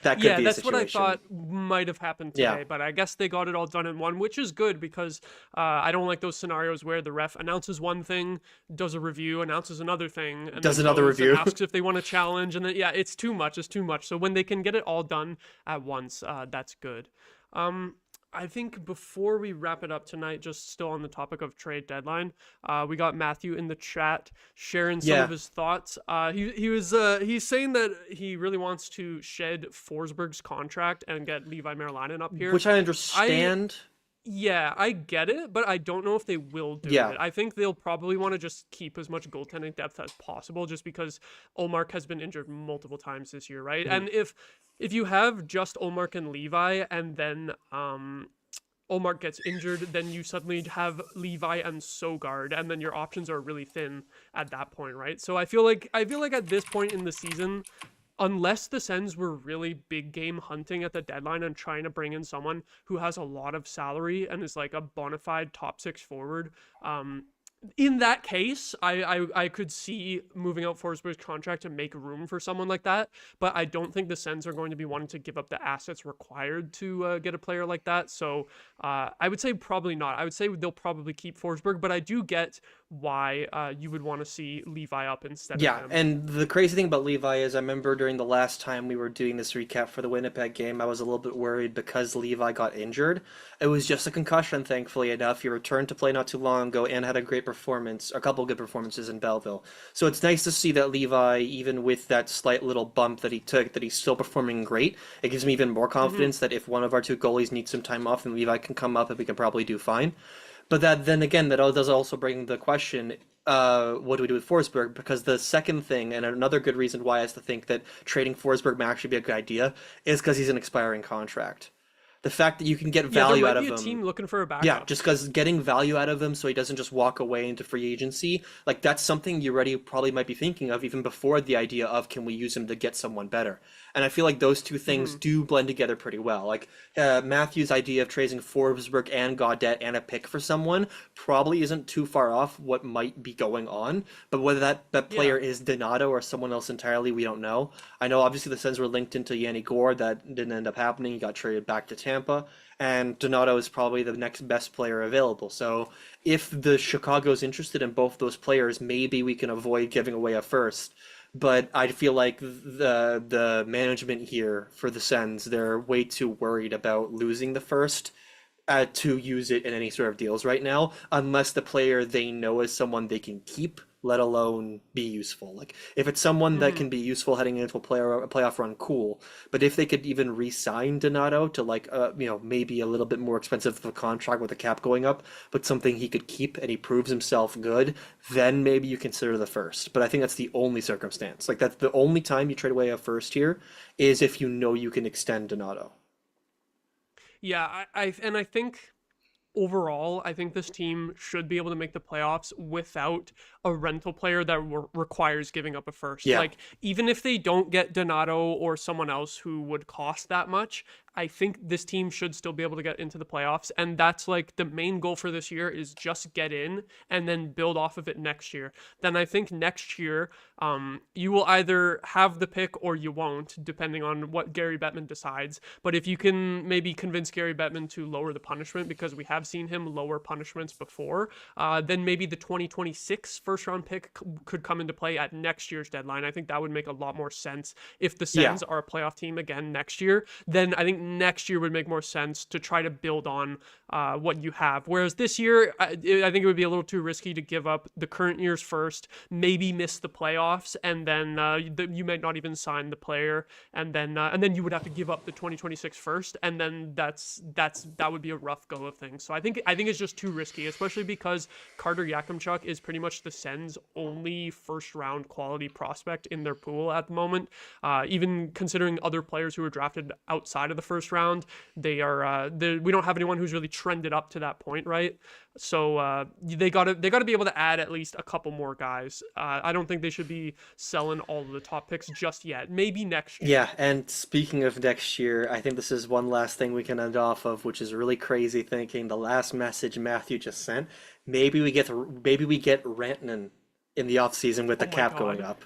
That could be a That's what I situation. thought might have happened today, but I guess they got it all done in one, which is good because I don't like those scenarios where the ref announces one thing, does a review, announces another thing, and Does then another goes and review. asks if they want to challenge, and then it's too much. It's too much. So when they can get it all done at once, that's good. I think before we wrap it up tonight, just still on the topic of trade deadline, we got Matthew in the chat sharing some of his thoughts. He's saying that he really wants to shed Forsberg's contract and get Levi Merilainen up here, Which I understand. I get it, but I don't know if they will do it. I think they'll probably want to just keep as much goaltending depth as possible, just because Ullmark has been injured multiple times this year, right? And if you have just Ullmark and Levi, and then Ullmark gets injured, then you suddenly have Levi and Sogard, and then your options are really thin at that point, right? So I feel like at this point in the season, unless the Sens were really big game hunting at the deadline and trying to bring in someone who has a lot of salary and is like a bona fide top six forward, in that case, I could see moving out Forsberg's contract to make room for someone like that, but I don't think the Sens are going to be wanting to give up the assets required to get a player like that. So I would say probably not. I would say they'll probably keep Forsberg, but I do get why you would want to see Levi up instead of him. And the crazy thing about Levi is I remember during the last time we were doing this recap for the Winnipeg game, I was a little bit worried because Levi got injured. It was just a concussion, thankfully enough. He returned to play not too long ago and had a great performance, a couple of good performances in Belleville. So it's nice to see that Levi, even with that slight little bump that he took, that he's still performing great. It gives me even more confidence that if one of our two goalies needs some time off, then Levi can come up and we can probably do fine. But then again, that does also bring the question, what do we do with Forsberg? Because the second thing, and another good reason why is to think that trading Forsberg may actually be a good idea, is because he's an expiring contract. The fact that you can get value out of him. There might be a team looking for a backup. Yeah, just because getting value out of him so he doesn't just walk away into free agency, like that's something you already probably might be thinking of even before the idea of can we use him to get someone better. And I feel like those two things do blend together pretty well. Like Matthew's idea of trading Forsberg and Gaudette and a pick for someone probably isn't too far off what might be going on. But whether that player is Donato or someone else entirely, we don't know. I know obviously the Sens were linked into Yanni Gourde. That didn't end up happening. He got traded back to Tampa. And Donato is probably the next best player available. So if the Chicago's interested in both those players, maybe we can avoid giving away a first. But I feel like the management here for the Sens, they're way too worried about losing the first to use it in any sort of deals right now, unless the player they know is someone they can keep, let alone be useful. Like if it's someone that can be useful heading into a playoff run, cool. But if they could even re-sign Donato to like maybe a little bit more expensive of a contract with the cap going up, but something he could keep and he proves himself good, then maybe you consider the first. But I think that's the only circumstance. Like that's the only time you trade away a first here is if you know you can extend Donato. Yeah, I think overall, I think this team should be able to make the playoffs without a rental player that requires giving up a first. Yeah. Like, even if they don't get Donato or someone else who would cost that much, I think this team should still be able to get into the playoffs. And that's like the main goal for this year is just get in and then build off of it next year. Then I think next year, you will either have the pick or you won't, depending on what Gary Bettman decides. But if you can maybe convince Gary Bettman to lower the punishment, because we have seen him lower punishments before, then maybe the 2026 first round pick could come into play at next year's deadline. I think that would make a lot more sense. If the Sens are a playoff team again next year, then I think next year would make more sense to try to build on what you have. Whereas this year, I think it would be a little too risky to give up the current year's first, maybe miss the playoffs, and then you might not even sign the player, and then you would have to give up the 2026 first, and then that would be a rough go of things. So I think it's just too risky, especially because Carter Yakimchuk is pretty much the Sens' only first-round quality prospect in their pool at the moment. Even considering other players who were drafted outside of the first round, we don't have anyone who's really trended up to that point, right? So they gotta be able to add at least a couple more guys. I don't think they should be selling all of the top picks just yet. Maybe next year. Yeah, and speaking of next year, I think this is one last thing we can end off of, which is really crazy thinking. The last message Matthew just sent. Maybe we get Rantanen in the offseason with the cap God. going up.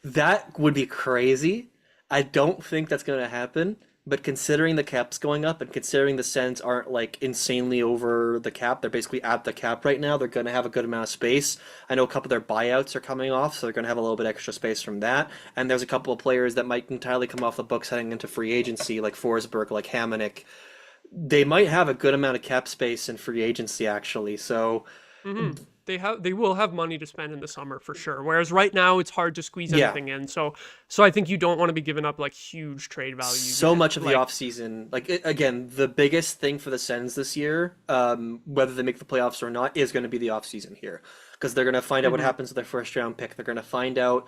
That would be crazy. I don't think that's going to happen. But considering the cap's going up and considering the Sens aren't like insanely over the cap, they're basically at the cap right now. They're going to have a good amount of space. I know a couple of their buyouts are coming off, so they're going to have a little bit extra space from that. And there's a couple of players that might entirely come off the books heading into free agency, like Forsberg, like Hamonic. They might have a good amount of cap space in free agency, actually. So they will have money to spend in the summer for sure. Whereas right now it's hard to squeeze anything in. So I think you don't want to be giving up like huge trade value. So much of the offseason, again, the biggest thing for the Sens this year, whether they make the playoffs or not, is going to be the offseason here. Because they're going to find out what happens with their first round pick. They're going to find out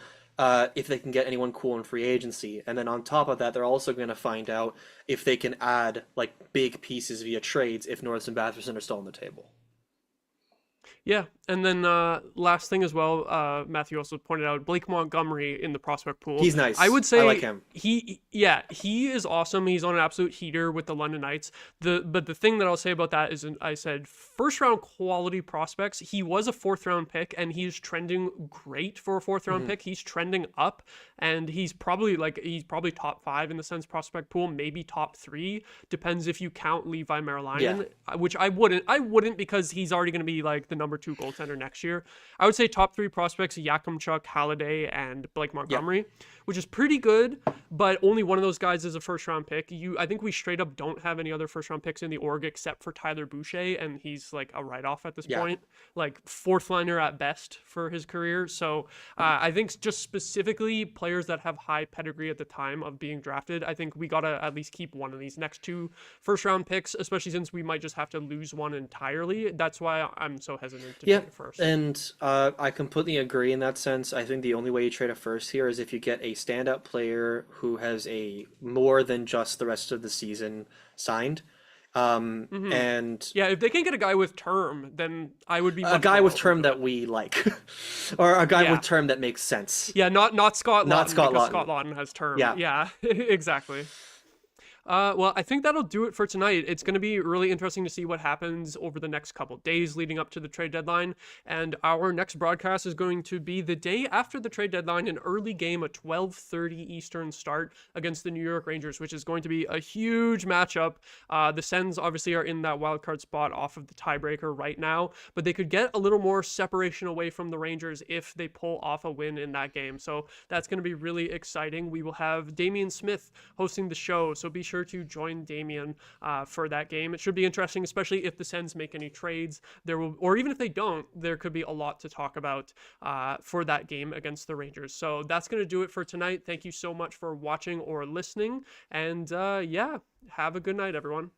if they can get anyone cool in free agency. And then on top of that, they're also going to find out if they can add like big pieces via trades if Norris and Batherson are still on the table. Yeah, and then last thing as well, Matthew also pointed out Blake Montgomery in the prospect pool. He's nice. I would say I like him. He is awesome. He's on an absolute heater with the London Knights. But the thing that I'll say about that is, I said first round quality prospects. He was a 4th round pick, and he's trending great for a 4th round pick. He's trending up, and he's probably top 5 in the Sens prospect pool, maybe top 3. Depends if you count Levi Merlion, which I wouldn't. I wouldn't because he's already going to be like the number 2 goaltender next year. I would say top 3 prospects: Yakimchuk, Halliday, and Blake Montgomery, which is pretty good. But only one of those guys is a first round pick. I think we straight up don't have any other first round picks in the org except for Tyler Boucher, and he's like a write off at this point, like 4th liner at best for his career. So I think just specifically players that have high pedigree at the time of being drafted, I think we gotta at least keep one of these next 2 first round picks, especially since we might just have to lose one entirely. That's why I'm so hesitant to trade first. And I completely agree in that sense. I think the only way you trade a first here is if you get a standout player who has a more than just the rest of the season signed. And if they can get a guy with term, then I would be a guy with term that we like, or a guy with term that makes sense. Yeah, not Scott Laughton, because Scott Laughton has term. Yeah, exactly. Well, I think that'll do it for tonight. It's going to be really interesting to see what happens over the next couple days leading up to the trade deadline. And our next broadcast is going to be the day after the trade deadline, an early game, a 12:30 Eastern start against the New York Rangers, which is going to be a huge matchup. The Sens obviously are in that wild card spot off of the tiebreaker right now, but they could get a little more separation away from the Rangers if they pull off a win in that game. So that's going to be really exciting. We will have Damien Smith hosting the show, so be sure to join Damien for that game. It should be interesting, especially if the Sens make any trades. Or even if they don't, there could be a lot to talk about for that game against the Rangers. So that's going to do it for tonight. Thank you so much for watching or listening. And have a good night, everyone.